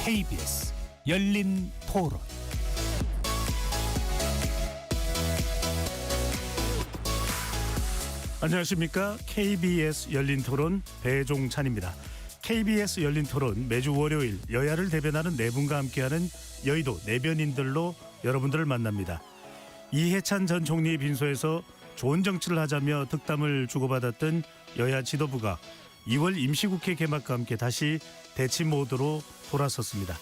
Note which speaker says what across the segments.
Speaker 1: KBS 열린 토론. 안녕하십니까? KBS 열린 토론 배종찬입니다. KBS 열린 토론 매주 월요일 여야를 대변하는 네 분과 함께하는 여의도 내변인들로 여러분들을 만납니다. 이해찬 전 총리의 빈소에서 좋은 정치를 하자며 득담을 주고받았던 여야 지도부가 2월 임시국회 개막과 함께 다시 대치 모드로 돌아섰습니다.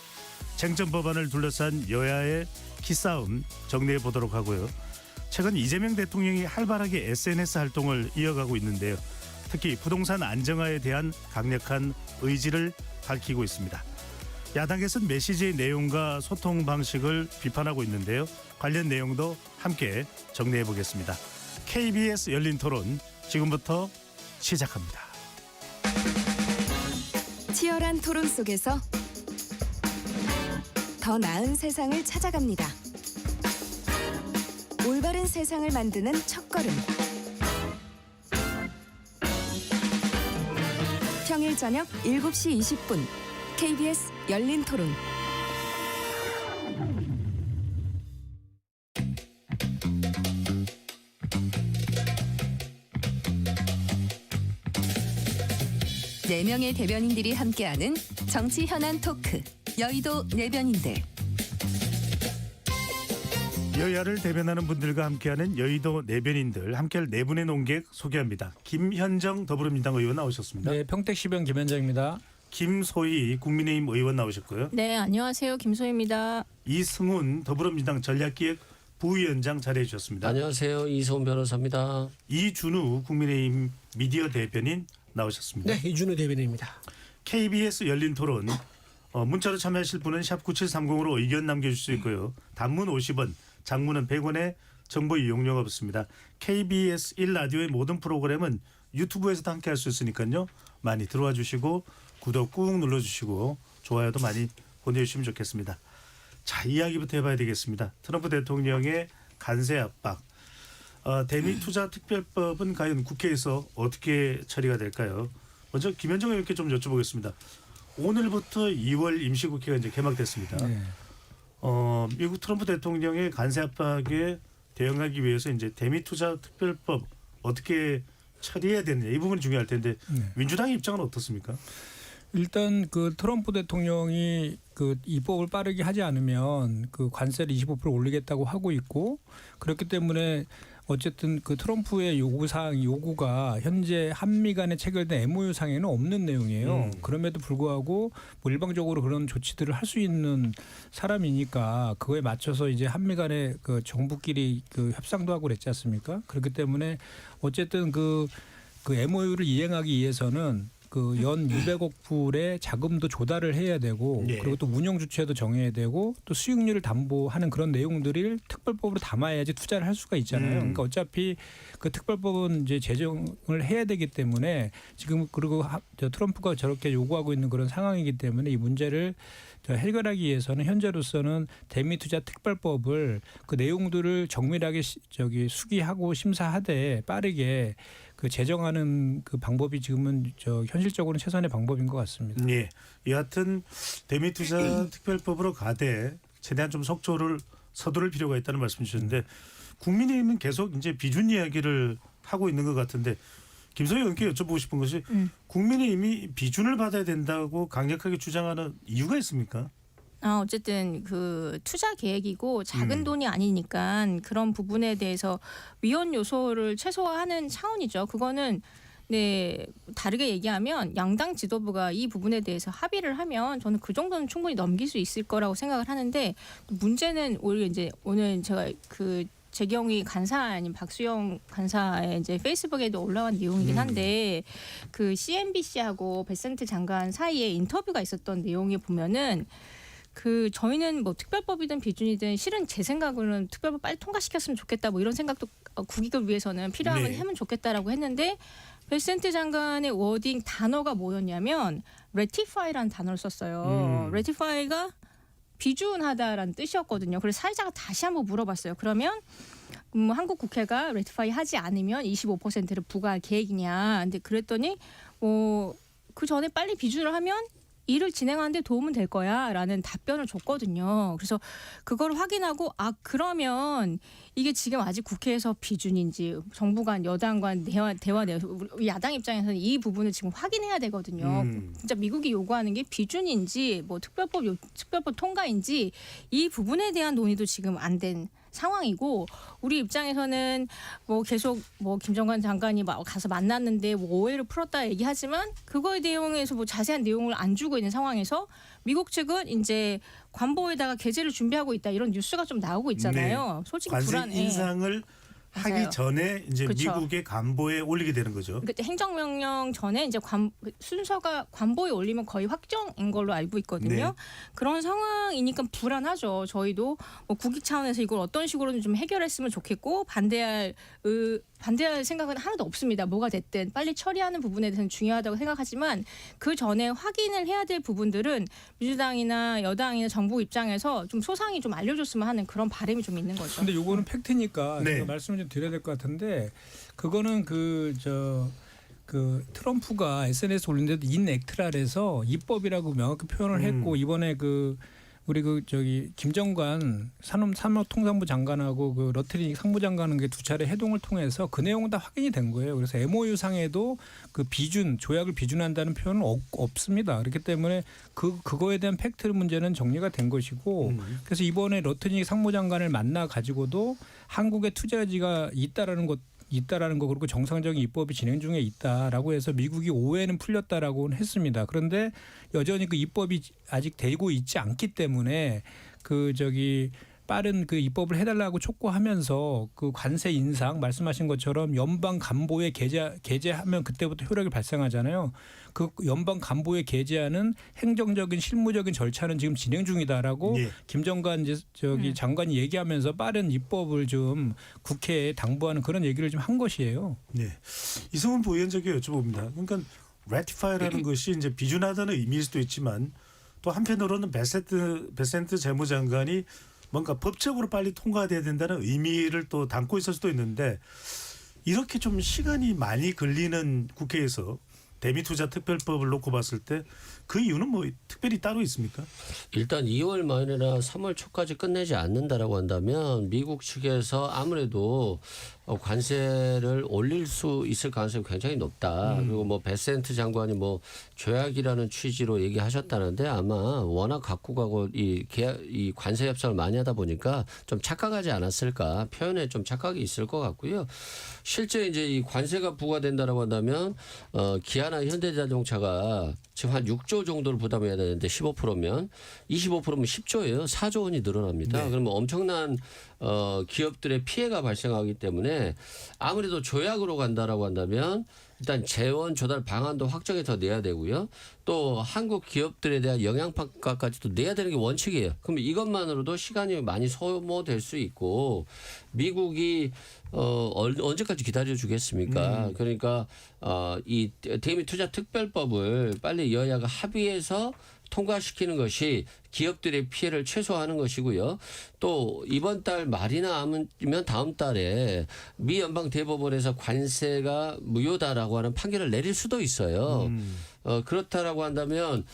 Speaker 1: 쟁점 법안을 둘러싼 여야의 기싸움 정리해 보도록 하고요. 최근 이재명 대통령이 활발하게 SNS 활동을 이어가고 있는데요. 특히 부동산 안정화에 대한 강력한 의지를 밝히고 있습니다. 야당에서는 메시지의 내용과 소통 방식을 비판하고 있는데요. 관련 내용도 함께 정리해 보겠습니다. KBS 열린 토론 지금부터 시작합니다.
Speaker 2: 치열한 토론 속에서 더 나은 세상을 찾아갑니다. 올바른 세상을 만드는 첫걸음. 평일 저녁 7시 20분 KBS 열린 토론. 네 명의 대변인들이 함께하는 정치 현안 토크. 여의도 내변인들.
Speaker 1: 여야를 대변하는 분들과 함께하는 여의도 내변인들, 함께할 네 분의 논객 소개합니다. 김현정 더불어민주당 의원 나오셨습니다.
Speaker 3: 네, 평택시병 김현정입니다.
Speaker 1: 김소희 국민의힘 의원 나오셨고요.
Speaker 4: 네, 안녕하세요. 김소희입니다.
Speaker 1: 이승훈 더불어민주당 전략기획 부위원장 자리해 주셨습니다.
Speaker 5: 안녕하세요. 이승훈 변호사입니다.
Speaker 1: 이준우 국민의힘 미디어 대변인 나오셨습니다.
Speaker 6: 네, 이준우 대변인입니다.
Speaker 1: KBS 열린 토론 문자로 참여하실 분은 샵 9730으로 의견 남겨주실 수 있고요. 단문 50원, 장문은 100원의 정보 이용료가 없습니다. KBS 1라디오의 모든 프로그램은 유튜브에서도 함께할 수 있으니까요. 많이 들어와 주시고 구독 꾹 눌러주시고 좋아요도 많이 보내주시면 좋겠습니다. 자, 이야기부터 해봐야 되겠습니다. 트럼프 대통령의 간세 압박. 대미투자특별법은 과연 국회에서 어떻게 처리가 될까요? 먼저 김현정 의원께 좀 여쭤보겠습니다. 오늘부터 2월 임시국회가 이제 개막됐습니다.
Speaker 3: 네.
Speaker 1: 미국 트럼프 대통령의 간세 압박에 대응하기 위해서 이제 대미투자특별법 어떻게 처리해야 되느냐 이 부분이 중요할 텐데 민주당의 입장은 어떻습니까?
Speaker 3: 일단 그 트럼프 대통령이 그 입법을 빠르게 하지 않으면 그 관세를 25% 올리겠다고 하고 있고, 그렇기 때문에 어쨌든 그 트럼프의 요구가 현재 한미 간에 체결된 MOU 상에는 없는 내용이에요. 그럼에도 불구하고 뭐 일방적으로 그런 조치들을 할 수 있는 사람이니까 그거에 맞춰서 이제 한미 간에 그 정부끼리 그 협상도 하고 그랬지 않습니까? 그렇기 때문에 어쨌든 그 MOU를 이행하기 위해서는 그 연 600억 불의 자금도 조달을 해야 되고,
Speaker 1: 네.
Speaker 3: 그리고 또 운영 주체도 정해야 되고, 또 수익률을 담보하는 그런 내용들을 특별법으로 담아야지 투자를 할 수가 있잖아요. 그러니까 어차피 그 특별법은 이제 제정을 해야 되기 때문에 지금 그리고 트럼프가 저렇게 요구하고 있는 그런 상황이기 때문에 이 문제를 해결하기 위해서는 현재로서는 대미투자 특별법을 그 내용들을 정밀하게 수기하고 심사하되 빠르게 그 제정하는 그 방법이 지금은 현실적으로는 최선의 방법인 것 같습니다.
Speaker 1: 네, 여하튼 대미투자 특별법으로 가되 최대한 좀 서두를 필요가 있다는 말씀 주셨는데 국민의힘은 계속 이제 비준 이야기를 하고 있는 것 같은데 김소희 의원께 여쭤보고 싶은 것이 국민의힘이 비준을 받아야 된다고 강력하게 주장하는 이유가 있습니까?
Speaker 4: 어쨌든 그 투자 계획이고 작은 돈이 아니니까 그런 부분에 대해서 위헌 요소를 최소화하는 차원이죠. 그거는 네, 다르게 얘기하면 양당 지도부가 이 부분에 대해서 합의를 하면 저는 그 정도는 충분히 넘길 수 있을 거라고 생각을 하는데, 문제는 오히려 이제 오늘 제가 그 재경위 간사 아닌 박수영 간사의 이제 페이스북에도 올라온 내용이긴 한데 그 CNBC하고 베센트 장관 사이에 인터뷰가 있었던 내용에 보면은 그 저희는 뭐 특별법이든 비준이든 실은 제 생각으로는 특별법 빨리 통과시켰으면 좋겠다 뭐 이런 생각도 국익을 위해서는 필요하면
Speaker 1: 네.
Speaker 4: 하면 좋겠다라고 했는데, 베센트 장관의 워딩 단어가 뭐였냐면 ratify라는 단어를 썼어요. ratify가 비준하다라는 뜻이었거든요. 그래서 사회자가 다시 한번 물어봤어요. 그러면 한국 국회가 ratify 하지 않으면 25%를 부과할 계획이냐. 근데 그랬더니 그 전에 빨리 비준을 하면 일을 진행하는데 도움은 될 거야라는 답변을 줬거든요. 그래서 그걸 확인하고 그러면 이게 지금 아직 국회에서 비준인지 정부 간 여당 간 대화 내에서 우리 야당 입장에서는 이 부분을 지금 확인해야 되거든요. 진짜 미국이 요구하는 게 비준인지 뭐 특별법 통과인지 이 부분에 대한 논의도 지금 안 된 상황이고 우리 입장에서는 뭐 계속 뭐 김정관 장관이 가서 만났는데 뭐 오해를 풀었다 얘기하지만 그거에 대해서 뭐 자세한 내용을 안 주고 있는 상황에서 미국 측은 이제 관보에다가 게재를 준비하고 있다 이런 뉴스가 좀 나오고 있잖아요.
Speaker 1: 네.
Speaker 4: 솔직히
Speaker 1: 관세
Speaker 4: 불안해.
Speaker 1: 인상을 하기
Speaker 4: 맞아요.
Speaker 1: 전에 이제
Speaker 4: 그쵸.
Speaker 1: 미국의 관보에 올리게 되는 거죠.
Speaker 4: 그때 행정명령 전에 이제 순서가 관보에 올리면 거의 확정인 걸로 알고 있거든요.
Speaker 1: 네.
Speaker 4: 그런 상황이니까 불안하죠. 저희도 뭐 국익 차원에서 이걸 어떤 식으로든 좀 해결했으면 좋겠고 반대할 생각은 하나도 없습니다. 뭐가 됐든 빨리 처리하는 부분에 대해서는 중요하다고 생각하지만 그 전에 확인을 해야 될 부분들은 민주당이나 여당이나 정부 입장에서 좀 소상히 좀 알려줬으면 하는 그런 바람이 좀 있는 거죠.
Speaker 3: 근데 요거는 팩트니까
Speaker 1: 네.
Speaker 3: 제가 말씀을 좀 드려야 될 것 같은데 그거는 그 트럼프가 SNS 올린데도 인액트라 해서 입법이라고 명확히 표현을 했고 이번에 우리 김정관 산업통상부 장관하고 그 러트리 상무장관은 두 차례 회동을 통해서 그 내용은 다 확인이 된 거예요. 그래서 MOU 상에도 그 조약을 비준한다는 표현은 없습니다. 그렇기 때문에 그거에 대한 팩트 문제는 정리가 된 것이고 그래서 이번에 러트리 상무장관을 만나 가지고도 한국의 투자 의지가 있다라는 거 그리고 정상적인 입법이 진행 중에 있다라고 해서 미국이 오해는 풀렸다라고는 했습니다. 그런데 여전히 그 입법이 아직 되고 있지 않기 때문에 빠른 그 입법을 해달라고 촉구하면서 그 관세 인상 말씀하신 것처럼 연방 간보에 게재하면 그때부터 효력이 발생하잖아요. 그 연방 간보에 게재하는 행정적인 실무적인 절차는 지금 진행 중이다라고
Speaker 1: 예.
Speaker 3: 김정관 장관이 얘기하면서 빠른 입법을 좀 국회에 당부하는 그런 얘기를 좀 한 것이에요.
Speaker 1: 네. 이성훈 부위원장께 여쭤봅니다. 그러니까 ratify라는 것이 이제 비준하다는 의미일 수도 있지만 또 한편으로는 베센트 재무장관이 뭔가 법적으로 빨리 통과돼야 된다는 의미를 또 담고 있을 수도 있는데 이렇게 좀 시간이 많이 걸리는 국회에서 대미투자특별법을 놓고 봤을 때 그 이유는 뭐 특별히 따로 있습니까?
Speaker 5: 일단 2월 말이나 3월 초까지 끝내지 않는다라고 한다면 미국 측에서 아무래도 관세를 올릴 수 있을 가능성이 굉장히 높다. 그리고 뭐 베센트 장관이 뭐 조약이라는 취지로 얘기하셨다는데 아마 워낙 갖고 가고 이 관세 협상을 많이 하다 보니까 좀 착각하지 않았을까. 표현에 좀 착각이 있을 것 같고요. 실제 이제 이 관세가 부과된다라고 한다면 기아나 현대자동차가 지금 한 6조 정도를 부담해야 되는데 15%면 25%면 10조예요. 4조 원이 늘어납니다.
Speaker 1: 네.
Speaker 5: 그러면 엄청난 기업들의 피해가 발생하기 때문에 아무래도 조약으로 간다라고 한다면 일단 재원 조달 방안도 확정해 더 내야 되고요. 또 한국 기업들에 대한 영향평가까지도 내야 되는 게 원칙이에요. 그럼 이것만으로도 시간이 많이 소모될 수 있고 미국이 언제까지 기다려주겠습니까? 그러니까 이 대미투자특별법을 빨리 여야가 합의해서 통과시키는 것이 기업들의 피해를 최소화하는 것이고요. 또 이번 달 말이나 아니면 다음 달에 미 연방 대법원에서 관세가 무효다라고 하는 판결을 내릴 수도 있어요. 그렇다라고 한다면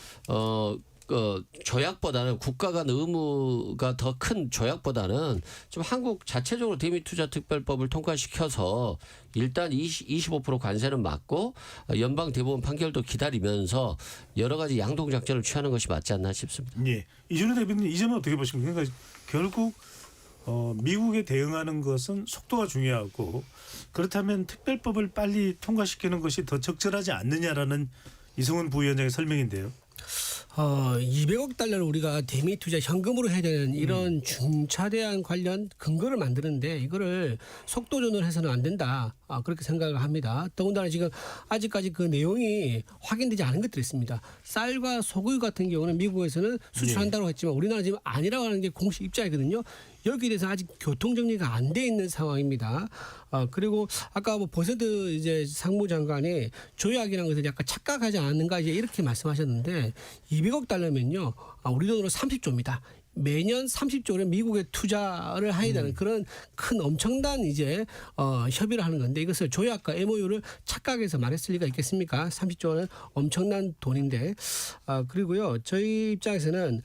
Speaker 5: 조약보다는 국가 간 의무가 더 큰 조약보다는 좀 한국 자체적으로 대미투자특별법을 통과시켜서 일단 25% 관세는 막고 연방 대법원 판결도 기다리면서 여러 가지 양동작전을 취하는 것이 맞지 않나 싶습니다.
Speaker 1: 예. 이준호 대변인 이 점은 어떻게 보십니까? 그러니까 결국 미국에 대응하는 것은 속도가 중요하고 그렇다면 특별법을 빨리 통과시키는 것이 더 적절하지 않느냐라는 이성훈 부위원장의 설명인데요.
Speaker 6: 200억 달러를 우리가 대미 투자 현금으로 해야 되는 이런 중차대한 관련 근거를 만드는데 이거를 속도전을 해서는 안 된다. 그렇게 생각을 합니다. 더군다나 지금 아직까지 그 내용이 확인되지 않은 것들이 있습니다. 쌀과 소고기 같은 경우는 미국에서는 수출한다고 했지만 우리나라 지금 아니라고 하는 게 공식 입장이거든요. 여기에 대해서 아직 교통 정리가 안 돼 있는 상황입니다. 그리고 아까 뭐 버세트 이제 상무장관이 조약이라는 것을 약간 착각하지 않는가 이제 이렇게 말씀하셨는데 200억 달러면요. 우리 돈으로 30조입니다. 매년 30조 원의 미국에 투자를 해야 되는 그런 큰 엄청난 이제 협의를 하는 건데 이것을 조약과 MOU를 착각해서 말했을 리가 있겠습니까? 30조 원은 엄청난 돈인데 그리고요 저희 입장에서는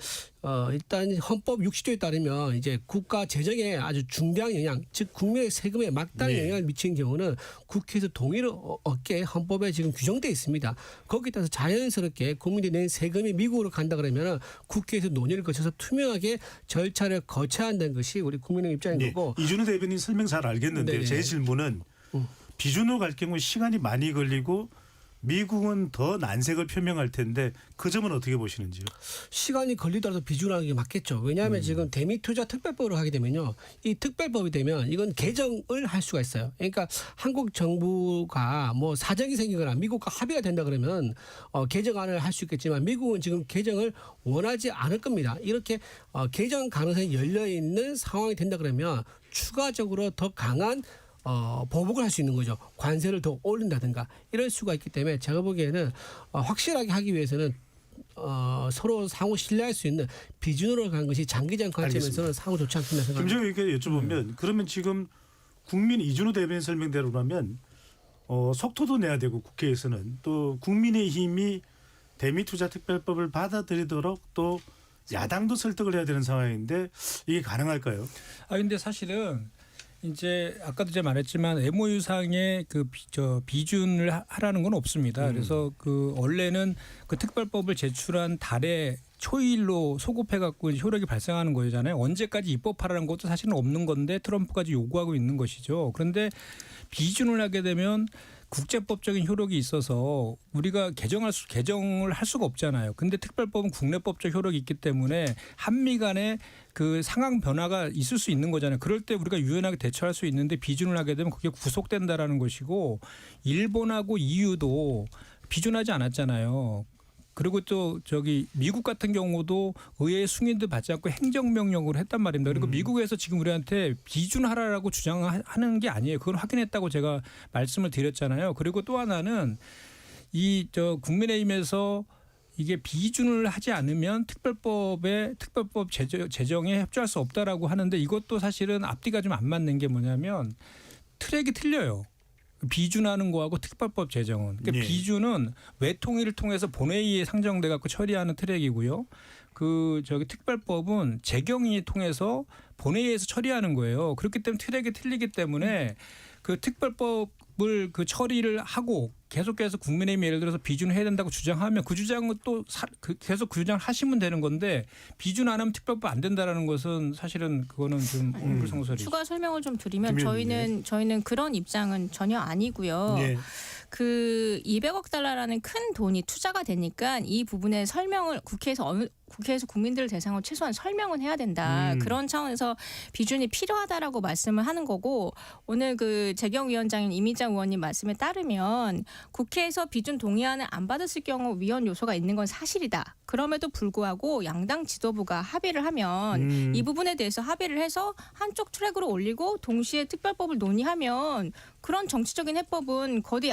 Speaker 6: 일단 헌법 60조에 따르면 이제 국가 재정에 아주 중대한 영향, 즉 국민의 세금에 막다른
Speaker 1: 네.
Speaker 6: 영향을 미치는 경우는 국회에서 동의를 얻게 헌법에 지금 규정돼 있습니다. 거기에 따라서 자연스럽게 국민들이 낸 세금이 미국으로 간다 그러면 국회에서 논의를 거쳐서 투명하게 절차를 거쳐야 한다는 것이 우리 국민의 입장인
Speaker 1: 네.
Speaker 6: 거고.
Speaker 1: 이준호 대변인 설명 잘 알겠는데요.
Speaker 6: 네네.
Speaker 1: 제 질문은 비준으로 갈 경우 시간이 많이 걸리고 미국은 더 난색을 표명할 텐데 그 점은 어떻게 보시는지요?
Speaker 6: 시간이 걸리더라도 비준하는 게 맞겠죠. 왜냐하면 지금 대미 투자 특별법으로 하게 되면요. 이 특별법이 되면 이건 개정을 할 수가 있어요. 그러니까 한국 정부가 뭐 사정이 생기거나 미국과 합의가 된다 그러면 개정안을 할 수 있겠지만 미국은 지금 개정을 원하지 않을 겁니다. 이렇게 개정 가능성이 열려 있는 상황이 된다 그러면 추가적으로 더 강한 보복을 할 수 있는 거죠. 관세를 더 올린다든가 이럴 수가 있기 때문에 제가 보기에는 확실하게 하기 위해서는 서로 상호 신뢰할 수 있는 비준으로 가는 것이 장기적 관점에서는 상호 좋지 않겠나 생각합니다.
Speaker 1: 김정희께 여쭤보면 그러면 지금 국민 이준호 대변인 설명대로라면 속도도 내야 되고 국회에서는 또 국민의힘이 대미투자특별법을 받아들이도록 또 야당도 설득을 해야 되는 상황인데 이게 가능할까요?
Speaker 3: 근데 사실은 이제 아까도 제가 말했지만 MOU 상에 그 비준을 하라는 건 없습니다. 그래서 그 원래는 그 특별법을 제출한 달에 초일로 소급해 갖고 효력이 발생하는 거잖아요. 언제까지 입법하라는 것도 사실은 없는 건데 트럼프까지 요구하고 있는 것이죠. 그런데 비준을 하게 되면 국제법적인 효력이 있어서 우리가 개정을 할 수가 없잖아요. 근데 특별법은 국내법적 효력이 있기 때문에 한미 간에 그 상황 변화가 있을 수 있는 거잖아요. 그럴 때 우리가 유연하게 대처할 수 있는데 비준을 하게 되면 그게 구속된다라는 것이고 일본하고 EU도 비준하지 않았잖아요. 그리고 또 미국 같은 경우도 의회 승인도 받지 않고 행정명령으로 했단 말입니다. 그리고 미국에서 지금 우리한테 비준하라라고 주장하는 게 아니에요. 그걸 확인했다고 제가 말씀을 드렸잖아요. 그리고 또 하나는 국민의힘에서 이게 비준을 하지 않으면 특별법 제정에 협조할 수 없다라고 하는데 이것도 사실은 앞뒤가 좀 안 맞는 게 뭐냐면 트랙이 틀려요. 비준하는 거하고 특별법 제정은. 그러니까
Speaker 1: 네.
Speaker 3: 비준은 외통위를 통해서 본회의에 상정돼 갖고 처리하는 트랙이고요. 특별법은 재경위 통해서 본회의에서 처리하는 거예요. 그렇기 때문에 트랙이 틀리기 때문에 그 특별법을 그 처리를 하고 계속해서 국민의힘이 예를 들어서 비준을 해야 된다고 주장하면 그 주장은 또 계속 그 주장을 하시면 되는 건데 비준 안 하면 특별법 안 된다라는 것은 사실은 그거는 좀 불성설이죠.
Speaker 4: 추가 설명을 좀 드리면
Speaker 1: 김현미.
Speaker 4: 저희는 그런 입장은 전혀 아니고요.
Speaker 1: 네.
Speaker 4: 그 200억 달러라는 큰 돈이 투자가 되니까 이 부분의 설명을 국회에서 국민들을 대상으로 최소한 설명은 해야 된다. 그런 차원에서 비준이 필요하다라고 말씀을 하는 거고 오늘 그 재경 위원장인 이미자 의원님 말씀에 따르면 국회에서 비준 동의안을 안 받았을 경우 위헌 요소가 있는 건 사실이다. 그럼에도 불구하고 양당 지도부가 합의를 하면 이 부분에 대해서 합의를 해서 한쪽 트랙으로 올리고 동시에 특별법을 논의하면 그런 정치적인 해법은 거대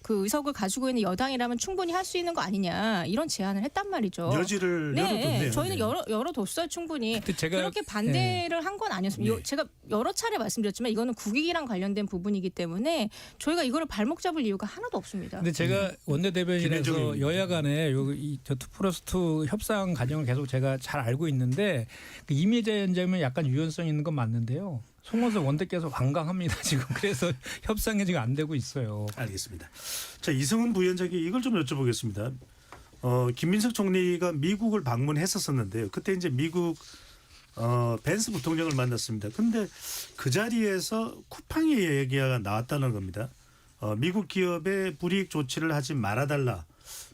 Speaker 4: 그 의석을 가지고 있는 여당이라면 충분히 할 수 있는 거 아니냐 이런 제안을 했단 말이죠.
Speaker 1: 여지를
Speaker 4: 네,
Speaker 1: 열어뒀네요.
Speaker 4: 저희는
Speaker 1: 네.
Speaker 4: 열어뒀어요 충분히.
Speaker 3: 제가
Speaker 4: 그렇게 반대를 한 건 아니었습니다.
Speaker 1: 네.
Speaker 4: 제가 여러 차례 말씀드렸지만 이거는 국익이랑 관련된 부분이기 때문에 저희가 이거를 발목 잡을 이유가 하나도 없습니다.
Speaker 3: 근데 제가 원내대변인에서
Speaker 1: 김현정이
Speaker 3: 여야 간에 저2+2 협상 과정을 계속 제가 잘 알고 있는데 그 이미자 위원장은 약간 유연성 있는 건 맞는데요. 송원석 원대께서 완강합니다 지금. 그래서 협상이 지금 안 되고 있어요.
Speaker 1: 알겠습니다. 자, 이성은 부위원장이 이걸 좀 여쭤보겠습니다. 김민석 총리가 미국을 방문했었는데요. 그때 이제 미국 벤스 부통령을 만났습니다. 근데 그 자리에서 쿠팡의 얘기가 나왔다는 겁니다. 미국 기업에 불이익 조치를 하지 말아달라.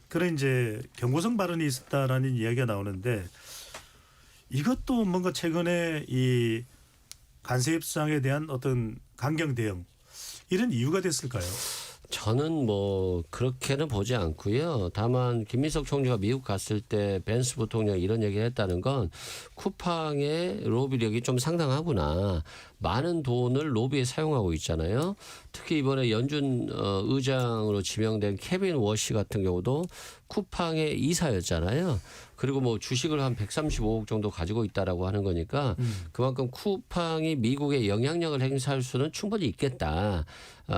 Speaker 1: 그런 이제 경고성 발언이 있었다라는 이야기가 나오는데 이것도 뭔가 최근에 이 관세 협상에 대한 어떤 강경 대응 이런 이유가 됐을까요?
Speaker 5: 저는 뭐 그렇게는 보지 않고요. 다만 김민석 총리가 미국 갔을 때 벤스 부통령이 이런 얘기를 했다는 건 쿠팡의 로비력이 좀 상당하구나. 많은 돈을 로비에 사용하고 있잖아요. 특히 이번에 연준 의장으로 지명된 케빈 워시 같은 경우도 쿠팡의 이사였잖아요. 그리고 뭐 주식을 한 135억 정도 가지고 있다라고 하는 거니까 그만큼 쿠팡이 미국에 영향력을 행사할 수는 충분히 있겠다.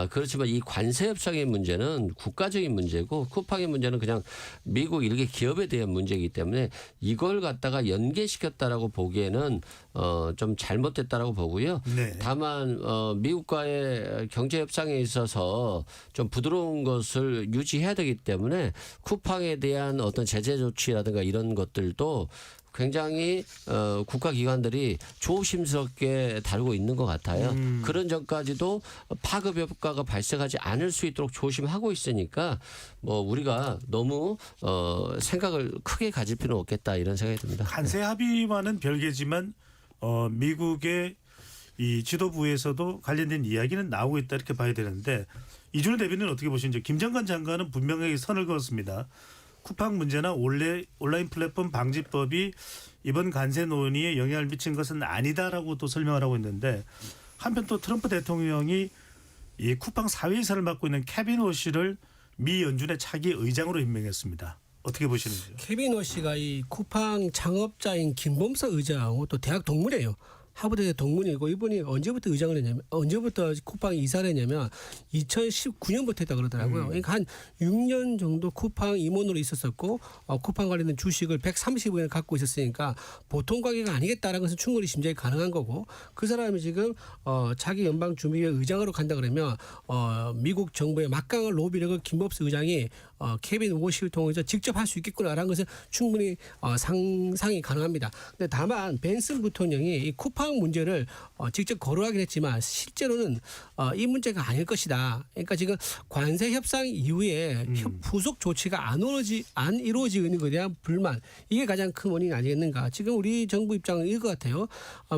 Speaker 5: 그렇지만 이 관세 협상의 문제는 국가적인 문제고 쿠팡의 문제는 그냥 미국 일개 기업에 대한 문제이기 때문에 이걸 갖다가 연계시켰다라고 보기에는 좀 잘못됐다라고 보고요.
Speaker 1: 네.
Speaker 5: 다만 미국과의 경제 협상에 있어서 좀 부드러운 것을 유지해야 되기 때문에 쿠팡에 대한 어떤 제재 조치라든가 이런 것들도 굉장히 국가기관들이 조심스럽게 다루고 있는 것 같아요. 그런 점까지도 파급 효과가 발생하지 않을 수 있도록 조심하고 있으니까 뭐 우리가 너무 생각을 크게 가질 필요는 없겠다 이런 생각이 듭니다.
Speaker 1: 관세 합의와는 별개지만 미국의 이 지도부에서도 관련된 이야기는 나오고 있다 이렇게 봐야 되는데 이준호 대변인은 어떻게 보시는지. 김정관 장관은 분명하게 선을 그었습니다. 쿠팡 문제나 온라인 플랫폼 방지법이 이번 관세 논의에 영향을 미친 것은 아니다라고 또 설명을 하고 있는데 한편 또 트럼프 대통령이 이 쿠팡 사회이사를 맡고 있는 케빈 워시를 미 연준의 차기 의장으로 임명했습니다. 어떻게 보시는지요?
Speaker 6: 케빈 워시가 이 쿠팡 창업자인 김범석 의장하고 또 대학 동문이에요. 하버드 동문이고 이분이 언제부터 의장을 했냐면 언제부터 쿠팡 이사를 했냐면 2019년부터 했다 그러더라고요. 그러니까 한 6년 정도 쿠팡 임원으로 있었었고 쿠팡 관련된 주식을 130억을 갖고 있었으니까 보통 가격이 아니겠다라는 것은 충분히 짐작이 가능한 거고 그 사람이 지금 자기 연방준비회 의장으로 간다 그러면 미국 정부의 막강한 로비력을 김범수 의장이 케빈 워시를 통해서 직접 할 수 있겠구나라는 것은 충분히 상상이 가능합니다. 근데 다만 벤슨 부통령이 이 쿠팡 문제를 직접 거론하긴 했지만 실제로는 이 문제가 아닐 것이다. 그러니까 지금 관세 협상 이후에 후속 조치가 안 이루어지고 있는 것에 대한 불만 이게 가장 큰 원인이 아니겠는가. 지금 우리 정부 입장은 이것 같아요.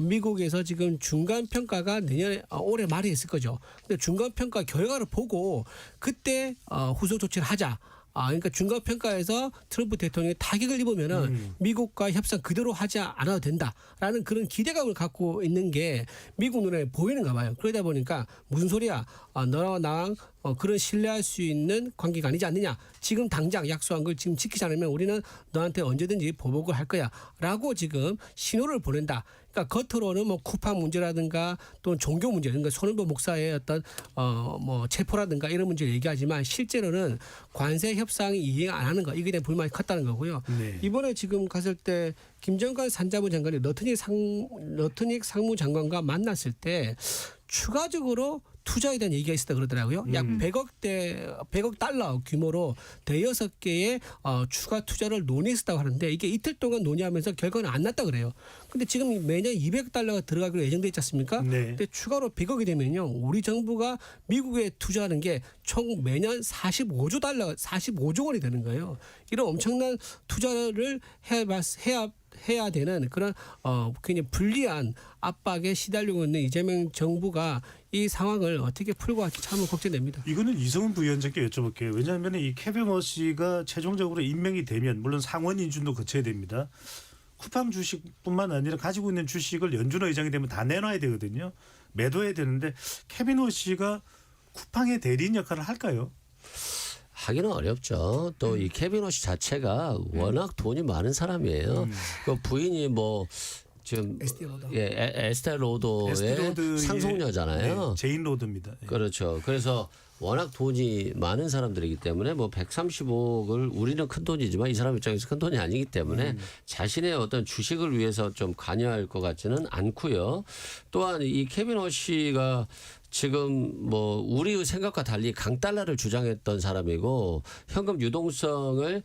Speaker 6: 미국에서 지금 중간 평가가 내년에 올해 말에 있을 거죠. 근데 중간 평가 결과를 보고 그때 후속 조치를 하자. 그러니까 중간평가에서 트럼프 대통령이 타격을 입으면은 미국과 협상 그대로 하지 않아도 된다라는 그런 기대감을 갖고 있는 게 미국 눈에 보이는가 봐요. 그러다 보니까 무슨 소리야? 너랑 나랑 그런 신뢰할 수 있는 관계가 아니지 않느냐. 지금 당장 약속한 걸 지금 지키지 않으면 우리는 너한테 언제든지 보복을 할 거야라고 지금 신호를 보낸다. 그러니까 겉으로는 뭐 쿠팡 문제라든가 또는 종교 문제, 그러니까 손흥민 목사의 어떤 뭐 체포라든가 이런 문제를 얘기하지만 실제로는 관세 협상이 이행 안 하는 거 이게 대한 불만이 컸다는 거고요.
Speaker 1: 네.
Speaker 6: 이번에 지금 갔을 때 김정관 산자부 장관이 러트닉 상무장관과 만났을 때 추가적으로 투자에 대한 얘기가 있었다 그러더라고요. 약 100억 달러 규모로 대여섯 개의 추가 투자를 논의했다고 하는데 이게 이틀 동안 논의하면서 결과는 안 났다 그래요. 근데 지금 매년 200억 달러가 들어가기로 예정돼 있지 않습니까?
Speaker 1: 네.
Speaker 6: 근데 추가로 100억이 되면요. 우리 정부가 미국에 투자하는 게 총 매년 45조 원이 되는 거예요. 이런 엄청난 투자를 해야 되는 그런 굉장히 불리한 압박에 시달리고 있는 이재명 정부가 이 상황을 어떻게 풀고 갈지 참 걱정됩니다.
Speaker 1: 이거는 이성훈 부위원장께 여쭤볼게요. 왜냐하면 이 케빈 워시가 최종적으로 임명이 되면 물론 상원 인준도 거쳐야 됩니다. 쿠팡 주식뿐만 아니라 가지고 있는 주식을 연준 의장이 되면 다 내놔야 되거든요. 매도해야 되는데 케빈 워시가 쿠팡의 대리인 역할을 할까요?
Speaker 5: 하기는 어렵죠. 또 이 케빈 워시 자체가 워낙 돈이 많은 사람이에요. 그 부인이 뭐 지금 에스테 로더의 상속녀잖아요.
Speaker 1: 네, 제인 로드입니다. 예.
Speaker 5: 그렇죠. 그래서 워낙 돈이 많은 사람들이기 때문에 뭐 130억을 우리는 큰 돈이지만 이 사람 입장에서 큰 돈이 아니기 때문에 자신의 어떤 주식을 위해서 좀 관여할 것 같지는 않고요. 또한 이 케빈 워시가 지금 뭐 우리의 생각과 달리 강달러를 주장했던 사람이고 현금 유동성을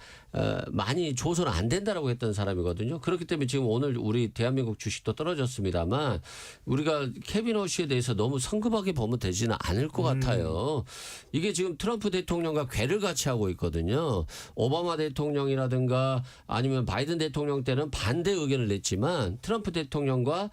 Speaker 5: 많이 줘서는 안 된다라고 했던 사람이거든요. 그렇기 때문에 지금 오늘 우리 대한민국 주식도 떨어졌습니다만 우리가 케빈 워시에 대해서 너무 성급하게 보면 되지는 않을 것 같아요. 이게 지금 트럼프 대통령과 궤를 같이 하고 있거든요. 오바마 대통령이라든가 아니면 바이든 대통령 때는 반대 의견을 냈지만 트럼프 대통령과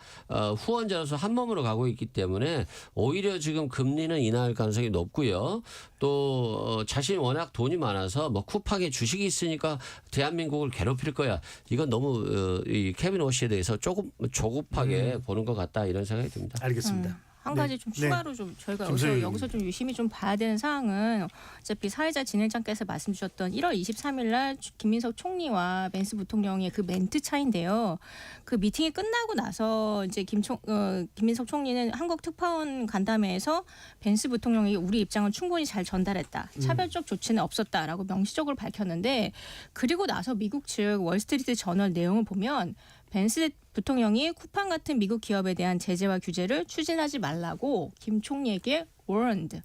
Speaker 5: 후원자로서 한 몸으로 가고 있기 때문에 오히려 지금 금리는 인하할 가능성이 높고요. 또 자신이 워낙 돈이 많아서 뭐 쿠팡에 주식이 있으니까 대한민국을 괴롭힐 거야. 이건 너무 이 케빈 워시에 대해서 조금 조급하게 보는 것 같다 이런 생각이 듭니다.
Speaker 1: 알겠습니다.
Speaker 4: 한
Speaker 1: 네.
Speaker 4: 가지 좀 추가로 좀 저희가
Speaker 1: 김소영
Speaker 4: 여기서 좀 유심히 좀 봐야 되는 사항은 어차피 사회자 진행장께서 말씀 주셨던 1월 23일 날 김민석 총리와 벤스 부통령의 그 멘트 차인데요. 그 미팅이 끝나고 나서 이제 김민석 총리는 한국 특파원 간담회에서 벤스 부통령이 우리 입장은 충분히 잘 전달했다. 차별적 조치는 없었다라고 명시적으로 밝혔는데 그리고 나서 미국 측 월스트리트 저널 내용을 보면 벤스 부통령이 쿠팡 같은 미국 기업에 대한 제재와 규제를 추진하지 말라고 김 총리에게 warned,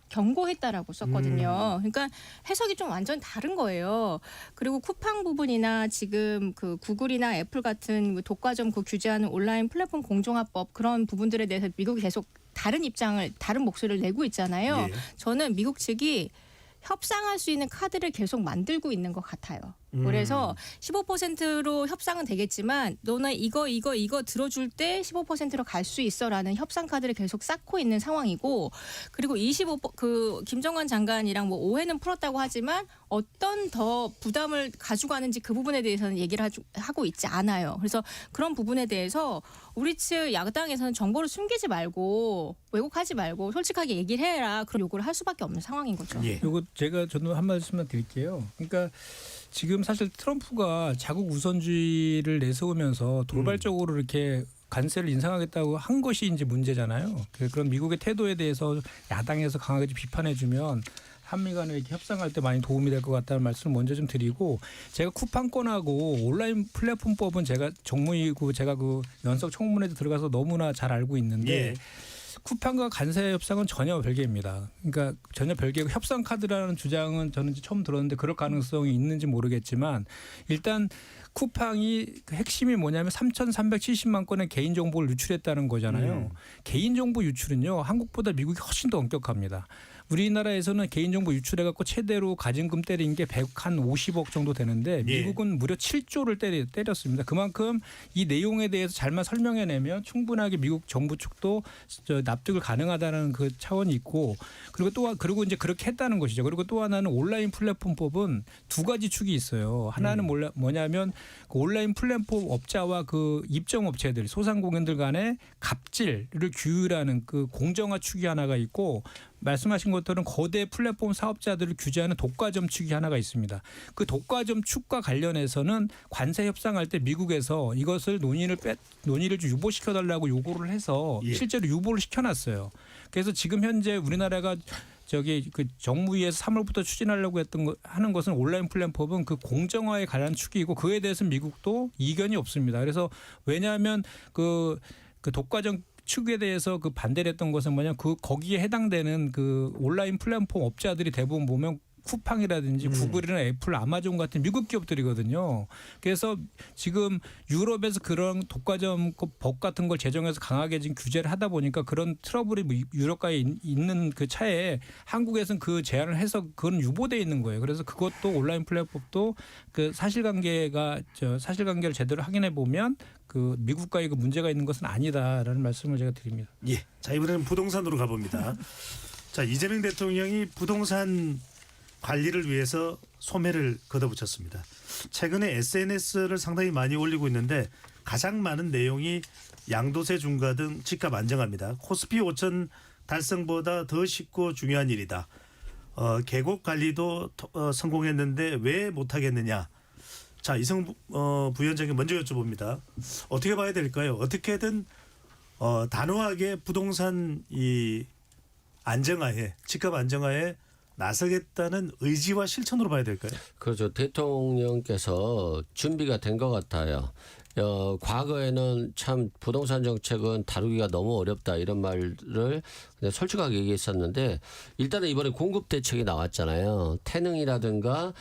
Speaker 4: 경고했다라고 썼거든요. 그러니까 해석이 좀 완전 다른 거예요. 그리고 쿠팡 부분이나 지금 그 구글이나 애플 같은 독과점 그 규제하는 온라인 플랫폼 공정화법 그런 부분들에 대해서 미국이 계속 다른 입장을 다른 목소리를 내고 있잖아요.
Speaker 1: 예.
Speaker 4: 저는 미국 측이 협상할 수 있는 카드를 계속 만들고 있는 것 같아요. 그래서 15%로 협상은 되겠지만 너는 이거 들어줄 때 15%로 갈 수 있어라는 협상 카드를 계속 쌓고 있는 상황이고 그리고 김정관 장관이랑 뭐 오해는 풀었다고 하지만 어떤 더 부담을 가져가는지 그 부분에 대해서는 얘기를 하고 있지 않아요. 그래서 그런 부분에 대해서 우리 측 야당에서는 정보를 숨기지 말고 왜곡하지 말고 솔직하게 얘기를 해라 그런 요구를 할 수밖에 없는 상황인 거죠.
Speaker 1: 예.
Speaker 3: 요거 저도 한 말씀만 드릴게요. 그러니까 지금 사실 트럼프가 자국 우선주의를 내세우면서 돌발적으로 이렇게 관세를 인상하겠다고 한 것이 이제 문제잖아요. 그런 미국의 태도에 대해서 야당에서 강하게 비판해주면 한미 간에 이렇게 협상할 때 많이 도움이 될 것 같다는 말씀을 먼저 좀 드리고 제가 쿠팡권하고 온라인 플랫폼법은 제가 정무이고 제가 그 연석 청문회도 들어가서 너무나 잘 알고 있는데
Speaker 1: 예.
Speaker 3: 쿠팡과 관세 협상은 전혀 별개입니다. 그러니까 전혀 별개고 협상 카드라는 주장은 저는 이제 처음 들었는데 그럴 가능성이 있는지 모르겠지만 일단 쿠팡이 그 핵심이 뭐냐면 3,370만 건의 개인정보를 유출했다는 거잖아요. 개인정보 유출은요. 한국보다 미국이 훨씬 더 엄격합니다. 우리나라에서는 개인정보 유출해갖고 최대로 가진금 때린 게 150억 정도 되는데 미국은 무려 7조를 때렸습니다. 그만큼 이 내용에 대해서 잘만 설명해내면 충분하게 미국 정부 측도 납득을 가능하다는 그 차원이 있고 그리고 이제 그렇게 했다는 것이죠. 그리고 또 하나는 온라인 플랫폼법은 두 가지 축이 있어요. 하나는 뭐냐면 그 온라인 플랫폼 업자와 그 입점 업체들 소상공인들 간의 갑질을 규율하는 그 공정화 축이 하나가 있고 말씀하신 것들은 거대 플랫폼 사업자들을 규제하는 독과점 축이 하나가 있습니다. 그 독과점 축과 관련해서는 관세 협상할 때 미국에서 이것을 논의를 좀 유보시켜달라고 요구를 해서 실제로 유보를 시켜놨어요. 그래서 지금 현재 우리나라가 그 정무위에서 3월부터 추진하려고 하는 것은 온라인 플랫폼은 그 공정화에 관한 축이고 그에 대해서 미국도 이견이 없습니다. 그래서 왜냐하면 그 독과점 축에 대해서 그 반대를 했던 것은 뭐냐면 거기에 해당되는 그 온라인 플랫폼 업자들이 대부분 보면 쿠팡이라든지 구글이나 애플, 아마존 같은 미국 기업들이거든요. 그래서 지금 유럽에서 그런 독과점 법 같은 걸 제정해서 강하게 지금 규제를 하다 보니까 그런 트러블이 유럽가에 있는 그 차에 한국에서는 그 제한을 해서 그건 유보돼 있는 거예요. 그래서 그것도 온라인 플랫폼도 그 사실관계를 제대로 확인해 보면 그 미국과의 그 문제가 있는 것은 아니다라는 말씀을 제가 드립니다.
Speaker 1: 예. 자, 이번에는 부동산으로 가봅니다. 자, 이재명 대통령이 부동산 관리를 위해서 소매를 걷어붙였습니다. 최근에 SNS를 상당히 많이 올리고 있는데 가장 많은 내용이 양도세 중과 등 집값 안정합니다. 코스피 5천 달성보다 더 쉽고 중요한 일이다. 계곡 관리도 성공했는데 왜 못하겠느냐. 자, 이성 부위원장님 먼저 여쭤봅니다. 어떻게 봐야 될까요? 어떻게든 단호하게 부동산 이 안정화에 집값 안정화에 나서겠다는 의지와 실천으로 봐야 될까요?
Speaker 5: 그렇죠. 대통령께서 준비가 된 것 같아요. 과거에는 참 부동산 정책은 다루기가 너무 어렵다 이런 말을 그냥 솔직하게 얘기했었는데 일단은 이번에 공급 대책이 나왔잖아요. 태능이라든가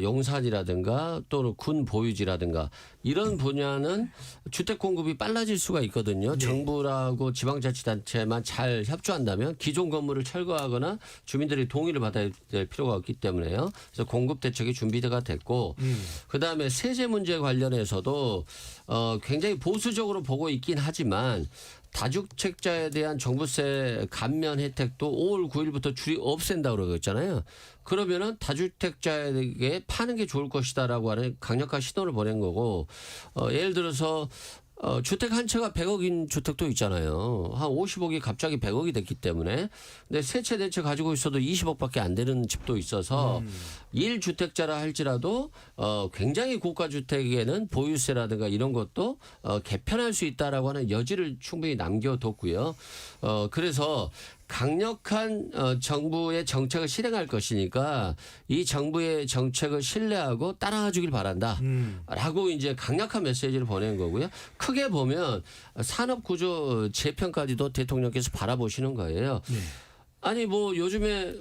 Speaker 5: 용산이라든가 또는 군 보유지라든가 이런 분야는 주택 공급이 빨라질 수가 있거든요. 정부라고 지방자치단체만 잘 협조한다면 기존 건물을 철거하거나 주민들이 동의를 받아야 될 필요가 없기 때문에요. 그래서 공급 대책이 준비가 됐고 그다음에 세제 문제 관련해서도 굉장히 보수적으로 보고 있긴 하지만 다주택자에 대한 종부세 감면 혜택도 5월 9일부터 없앤다고 그러잖아요. 그러면은 다주택자에게 파는 게 좋을 것이다라고 하는 강력한 신호를 보낸 거고 예를 들어서 주택 한 채가 100억인 주택도 있잖아요. 한 50억이 갑자기 100억이 됐기 때문에. 근데 세 채 네 채 가지고 있어도 20억밖에 안 되는 집도 있어서 1주택자라 할지라도 굉장히 고가 주택에는 보유세라든가 이런 것도 개편할 수 있다라고 하는 여지를 충분히 남겨뒀고요. 그래서 강력한 정부의 정책을 실행할 것이니까 이 정부의 정책을 신뢰하고 따라가 주길 바란다. 라고 이제 강력한 메시지를 보낸 거고요. 크게 보면 산업구조 재편까지도 대통령께서 바라보시는 거예요.
Speaker 1: 네.
Speaker 5: 아니 뭐 요즘에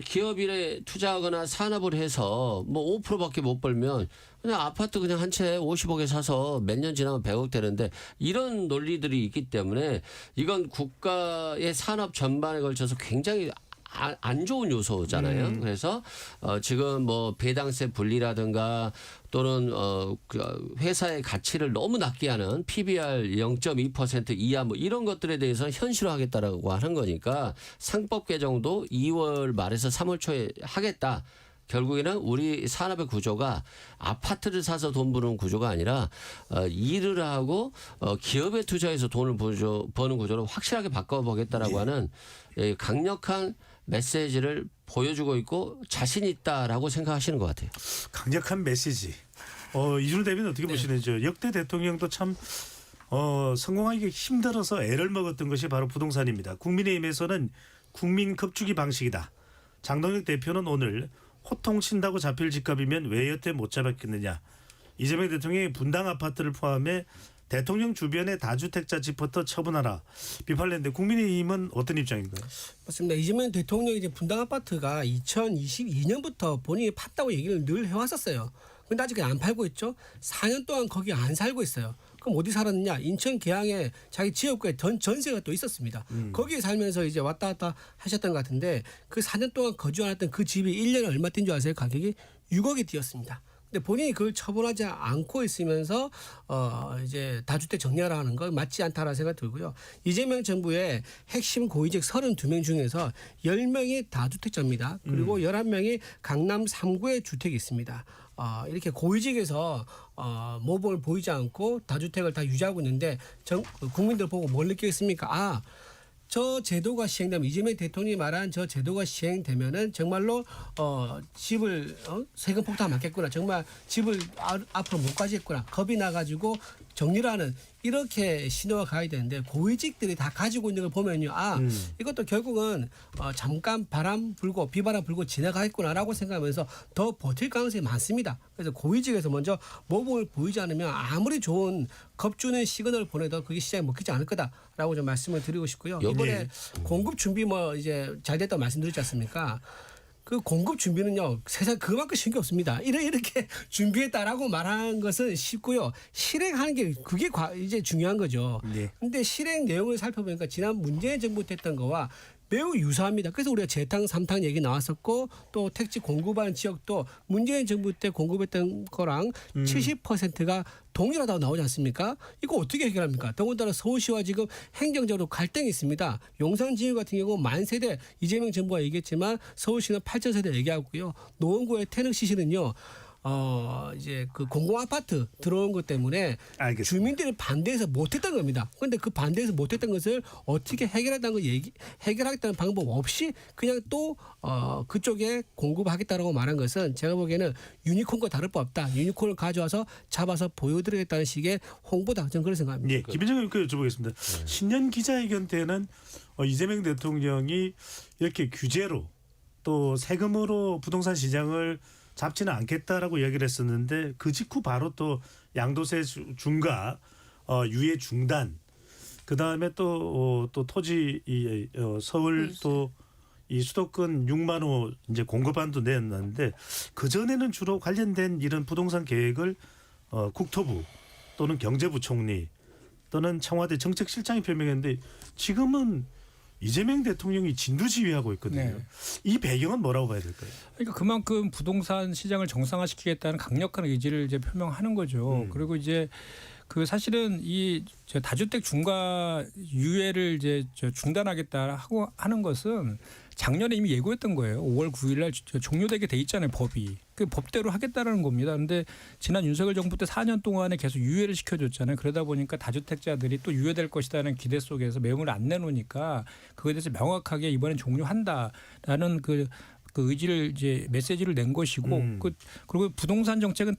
Speaker 5: 기업일에 투자하거나 산업을 해서 뭐 5%밖에 못 벌면 그냥 아파트 그냥 한 채 50억에 사서 몇 년 지나면 100억 되는데 이런 논리들이 있기 때문에 이건 국가의 산업 전반에 걸쳐서 굉장히 안 좋은 요소잖아요. 그래서 지금 뭐 배당세 분리라든가 또는 회사의 가치를 너무 낮게 하는 PBR 0.2% 이하 뭐 이런 것들에 대해서 현실화하겠다라고 하는 거니까 상법 개정도 2월 말에서 3월 초에 하겠다. 결국에는 우리 산업의 구조가 아파트를 사서 돈 버는 구조가 아니라 일을 하고 기업에 투자해서 돈을 버는 구조로 확실하게 바꿔보겠다라고 하는 강력한 메시지를 보여주고 있고 자신 있다라고 생각하시는 것 같아요.
Speaker 1: 강력한 메시지. 이준우 대변인 어떻게 보시는지요? 역대 대통령도 참 성공하기 힘들어서 애를 먹었던 것이 바로 부동산입니다. 국민의힘에서는 국민 급주기 방식이다. 장동혁 대표는 오늘 호통친다고 잡힐 집값이면 왜 여태 못 잡았겠느냐. 이재명 대통령이 분당 아파트를 포함해 대통령 주변의 다주택자 집부터 처분하라 비판을 했는데 국민의힘은 어떤 입장인가요?
Speaker 6: 맞습니다. 이재명 대통령이 이제 분당 아파트가 2022년부터 본인이 팠다고 얘기를 늘 해왔었어요. 근데 아직 안 팔고 있죠. 4년 동안 거기 안 살고 있어요. 그럼 어디 살았느냐? 인천 계양에 자기 지역구에 전세가 또 있었습니다. 거기에 살면서 이제 왔다 갔다 하셨던 것 같은데 그 4년 동안 거주해왔던 그 집이 1년에 얼마 뛴 줄 아세요? 가격이 6억이 뛰었습니다. 근데 본인이 그걸 처분하지 않고 있으면서 이제 다주택 정리하라는 건 맞지 않다라는 생각이 들고요. 이재명 정부의 핵심 고위직 32명 중에서 10명이 다주택자입니다. 그리고 11명이 강남 3구에 주택이 있습니다. 이렇게 고위직에서 모범을 보이지 않고 다주택을 다 유지하고 있는데 국민들 보고 뭘 느끼겠습니까? 저 제도가 시행되면 이재명 대통령이 말한 저 제도가 시행되면은 정말로 집을 세금 폭탄 맞겠구나. 정말 집을 앞으로 못 가지겠구나. 겁이 나가지고 정리를 하는 이렇게 신호가 가야 되는데 고위직들이 다 가지고 있는 걸 보면요. 이것도 결국은 잠깐 바람 불고 비바람 불고 지나가겠구나라고 생각하면서 더 버틸 가능성이 많습니다. 그래서 고위직에서 먼저 모범을 보이지 않으면 아무리 좋은 겁주는 시그널을 보내도 그게 시장에 먹히지 않을 거다라고 좀 말씀을 드리고 싶고요. 이번에 공급 준비 뭐 이제 잘 됐다고 말씀드렸지 않습니까? 그 공급 준비는요 세상 그만큼 쉬운 게 없습니다. 이렇게 준비했다라고 말하는 것은 쉽고요. 실행하는 게 그게 이제 중요한 거죠. 그런데 실행 내용을 살펴보니까 지난 문재인 정부 때 했던 거와 매우 유사합니다. 그래서 우리가 재탕, 삼탕 얘기 나왔었고 또 택지 공급하는 지역도 문재인 정부 때 공급했던 거랑 70%가 동일하다고 나오지 않습니까? 이거 어떻게 해결합니까? 더군다나 서울시와 지금 행정적으로 갈등이 있습니다. 용산지역 같은 경우 10,000세대 이재명 정부가 얘기했지만 서울시는 8,000세대 얘기하고요. 노원구의 태릉시시는요. 이제 그 공공 아파트 들어온 것 때문에
Speaker 1: 알겠습니다.
Speaker 6: 주민들이 반대해서 못했던 겁니다. 그런데 그 반대해서 못했던 것을 어떻게 해결했다는 거 해결하겠다는 방법 없이 그냥 또 그쪽에 공급하겠다라고 말한 것은 제가 보기에는 유니콘과 다를 바 없다. 유니콘을 가져와서 잡아서 보여드리겠다는 식의 홍보다. 저는 그런 생각합니다.
Speaker 1: 예, 김현정 의원께 여쭤보겠습니다. 신년 기자회견 때는 이재명 대통령이 이렇게 규제로 또 세금으로 부동산 시장을 잡지는 않겠다라고 이야기를 했었는데 그 직후 바로 또 양도세 중과 유예 중단 그다음에 또 토지 서울 또 이 수도권 6만 호 이제 공급안도 내놨는데 그 전에는 주로 관련된 이런 부동산 계획을 국토부 또는 경제부총리 또는 청와대 정책실장이 표명했는데 지금은 이재명 대통령이 진두지휘하고 있거든요.
Speaker 3: 네.
Speaker 1: 이 배경은 뭐라고 봐야 될까요?
Speaker 3: 그러니까 그만큼 부동산 시장을 정상화시키겠다는 강력한 의지를 이제 표명하는 거죠. 그리고 이제 그 사실은 저 다주택 중과 유예를 이제 중단하겠다 하고 하는 것은 작년에 이미 예고했던 거예요. 5월 9일 날 종료되게 돼 있잖아요, 법이. 그 법대로 하겠다라는 겁니다. 그런데 지난 윤석열 정부 때 4년 동안에 계속 유예를 시켜줬잖아요. 그러다 보니까 다주택자들이 또 유예될 것이라는 기대 속에서 매물을 안 내놓으니까 그거에 대해서 명확하게 이번엔 종료한다라는 그 의지를 이제 메시지를 낸 것이고 그리고 부동산 정책은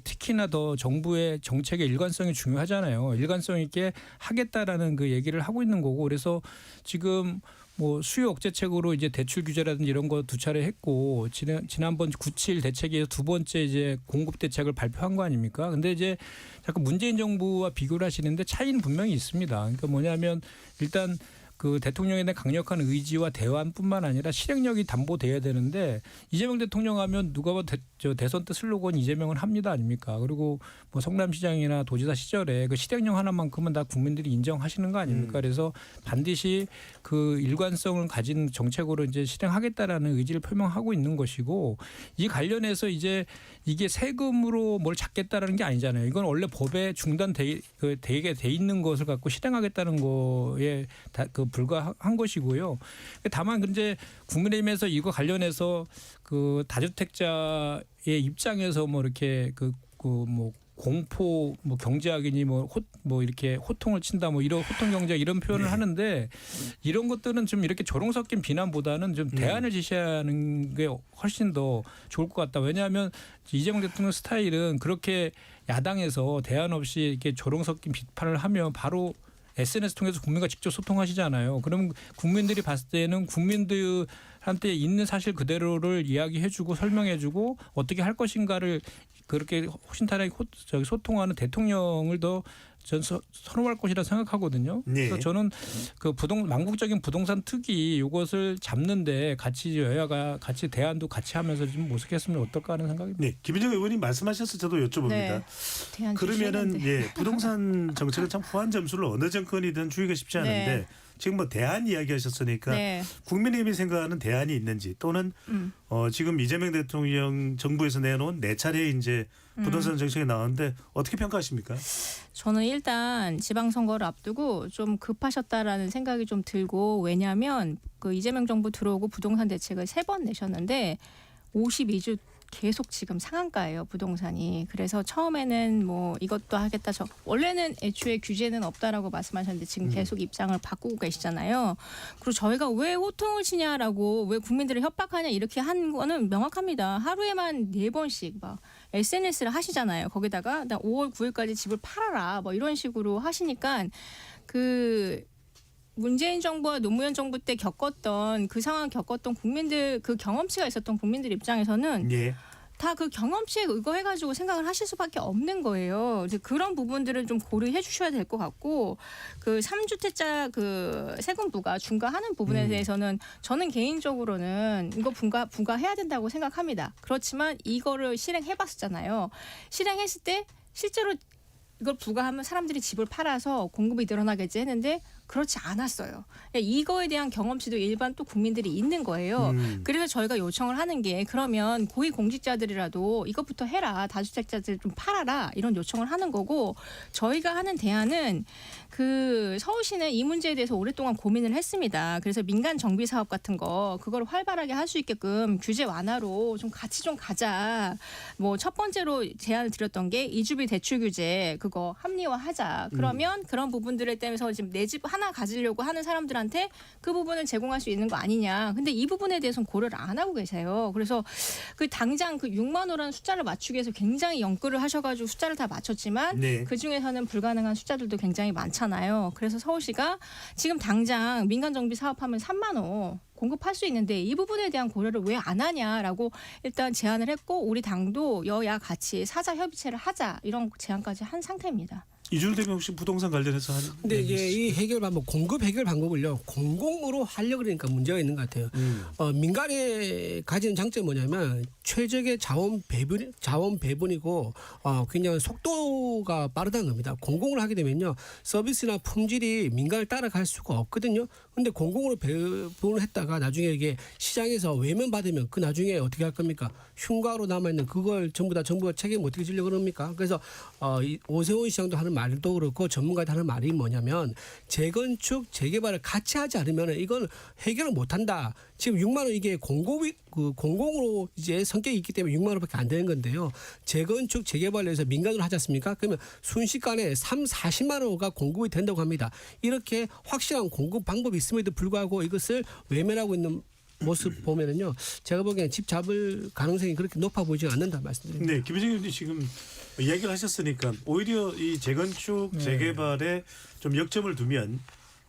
Speaker 3: 특히나 더 정부의 정책의 일관성이 중요하잖아요. 일관성 있게 하겠다라는 그 얘기를 하고 있는 거고 그래서 지금 뭐 수요 억제책으로 이제 대출 규제라든지 이런 거 2차례 했고 지난번 9.7 대책에서 2번째 이제 공급 대책을 발표한 거 아닙니까? 근데 이제 자꾸 문재인 정부와 비교를 하시는데 차이는 분명히 있습니다. 그러니까 뭐냐면 일단 그 대통령에 대한 강력한 의지와 대안뿐만 아니라 실행력이 담보돼야 되는데 이재명 대통령 하면 누가 봐도 대선 때 슬로건 이재명은 합니다 아닙니까? 그리고 뭐 성남시장이나 도지사 시절에 그 실행력 하나만큼은 다 국민들이 인정하시는 거 아닙니까? 그래서 반드시 그 일관성을 가진 정책으로 이제 실행하겠다라는 의지를 표명하고 있는 것이고 이 관련해서 이제 이게 세금으로 뭘 잡겠다라는 게 아니잖아요. 이건 원래 법에 되게 돼 있는 것을 갖고 실행하겠다는 거에 불과한 것이고요. 다만 이제 국민의힘에서 이거 관련해서 그 다주택자의 입장에서 뭐 이렇게 뭐 공포 뭐 경제학이니 뭐 이렇게 호통을 친다 뭐 이런 호통 경제 이런 표현을 하는데 이런 것들은 좀 이렇게 조롱 섞인 비난보다는 좀 대안을 제시하는 게 훨씬 더 좋을 것 같다. 왜냐하면 이재명 대통령 스타일은 그렇게 야당에서 대안 없이 이렇게 조롱 섞인 비판을 하면 바로 SNS 통해서 국민과 직접 소통하시잖아요. 그럼 국민들이 봤을 때는 국민들한테 있는 사실 그대로를 이야기해주고 설명해주고 어떻게 할 것인가를 그렇게 호신탄회하게 소통하는 대통령을 더 전 선호할 것이라 생각하거든요.
Speaker 1: 네.
Speaker 3: 그래서 저는 그 망국적인 부동산 투기 이것을 잡는데 같이 여야가 같이 대안도 같이 하면서 좀 모색했으면 어떨까 하는 생각입니다.
Speaker 1: 네, 김민정 의원님 말씀하셔서 저도 여쭤봅니다.
Speaker 4: 네, 대안
Speaker 1: 그러면은
Speaker 4: 주시는데.
Speaker 1: 부동산 정책은 참 후한 점수를 어느 정권이든 주기가 쉽지 않은데
Speaker 4: 네.
Speaker 1: 지금 뭐 대안 이야기하셨으니까
Speaker 4: 네.
Speaker 1: 국민의힘이 생각하는 대안이 있는지 또는 지금 이재명 대통령 정부에서 내놓은 4차례 이제 부동산 정책이 나왔는데 어떻게 평가하십니까?
Speaker 4: 저는 일단 지방선거를 앞두고 좀 급하셨다라는 생각이 좀 들고 왜냐하면 그 이재명 정부 들어오고 부동산 대책을 3번 내셨는데 52주 계속 지금 상한가예요 부동산이. 그래서 처음에는 뭐 이것도 하겠다 원래는 애초에 규제는 없다라고 말씀하셨는데 지금 계속 입장을 바꾸고 계시잖아요. 그리고 저희가 왜 호통을 치냐라고 왜 국민들을 협박하냐 이렇게 한 거는 명확합니다. 하루에만 4번씩 막 SNS를 하시잖아요. 거기다가 나 5월 9일까지 집을 팔아라 뭐 이런 식으로 하시니까 그 문재인 정부와 노무현 정부 때 겪었던 그 상황 겪었던 국민들 그 경험치가 있었던 국민들 입장에서는
Speaker 1: 예.
Speaker 4: 다 그 경험치에 의거해가지고 생각을 하실 수밖에 없는 거예요. 이제 그런 부분들을 좀 고려해 주셔야 될 것 같고 그 3주택자 그 세금 부과 중과하는 부분에 대해서는 저는 개인적으로는 이거 부과해야 된다고 생각합니다. 그렇지만 이거를 실행해봤었잖아요. 실행했을 때 실제로 이걸 부과하면 사람들이 집을 팔아서 공급이 늘어나겠지 했는데 그렇지 않았어요. 이거에 대한 경험치도 일반 또 국민들이 있는 거예요. 그래서 저희가 요청을 하는 게 그러면 고위공직자들이라도 이것부터 해라. 다주택자들 좀 팔아라. 이런 요청을 하는 거고 저희가 하는 대안은 그 서울시는 이 문제에 대해서 오랫동안 고민을 했습니다. 그래서 민간 정비 사업 같은 거 그걸 활발하게 할 수 있게끔 규제 완화로 좀 같이 좀 가자. 뭐 첫 번째로 제안을 드렸던 게 이주비 대출 규제 그거 합리화하자. 그러면 그런 부분들에 대해서 지금 내 집 하나 가지려고 하는 사람들한테 그 부분을 제공할 수 있는 거 아니냐. 근데 이 부분에 대해서는 고려를 안 하고 계세요. 그래서 그 당장 그 6만 호라는 숫자를 맞추기 위해서 굉장히 연끌을 하셔가지고 숫자를 다 맞췄지만
Speaker 1: 네.
Speaker 4: 그 중에서는 불가능한 숫자들도 굉장히 많잖아요. 그래서 서울시가 지금 당장 민간 정비 사업하면 3만 호 공급할 수 있는데 이 부분에 대한 고려를 왜 안 하냐라고 일단 제안을 했고 우리 당도 여야 같이 사자 협의체를 하자 이런 제안까지 한 상태입니다.
Speaker 1: 이준우 대표 혹시 부동산 관련해서 하는?
Speaker 6: 근데 이제 이 해결 방법, 공급 해결 방법을요 공공으로 하려고 그러니까 문제가 있는 것 같아요. 민간에 가진 장점이 뭐냐면 최적의 자원 배분이고 굉장히 속도가 빠르다는 겁니다. 공공을 하게 되면요 서비스나 품질이 민간을 따라갈 수가 없거든요. 근데 공공으로 배분을 했다가 나중에 이게 시장에서 외면받으면 그 나중에 어떻게 할 겁니까? 흉가로 남아있는 그걸 전부 다 정부가 책임 어떻게 지려고 그럽니까? 그래서 이 오세훈 시장도 하는 말도 그렇고 전문가들 하는 말이 뭐냐면 재건축 재개발을 같이 하지 않으면 이건 해결을 못한다. 지금 6만 원 이게 공공으로 이제 성격이 있기 때문에 6만 원밖에 안 되는 건데요. 재건축 재개발을 해서 민간으로 하지 않습니까? 그러면 순식간에 40만 원가 공급이 된다고 합니다. 이렇게 확실한 공급 방법이 있음에도 불구하고 이것을 외면하고 있는 모습 보면은요. 제가 보기엔 집 잡을 가능성이 그렇게 높아 보이지 않는다 말씀드립니다.
Speaker 1: 네, 김희정 의원님 지금 이야기를 하셨으니까 오히려 이 재건축 재개발에 좀 역점을 두면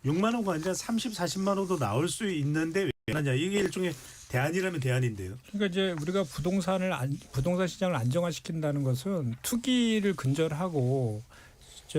Speaker 1: 6만 원가 아니라 30, 40만 원도 나올 수 있는데 왜 안 하냐. 이게 일종의 대안이라면 대안인데요.
Speaker 3: 그러니까 이제 우리가 부동산 시장을 안정화시킨다는 것은 투기를 근절하고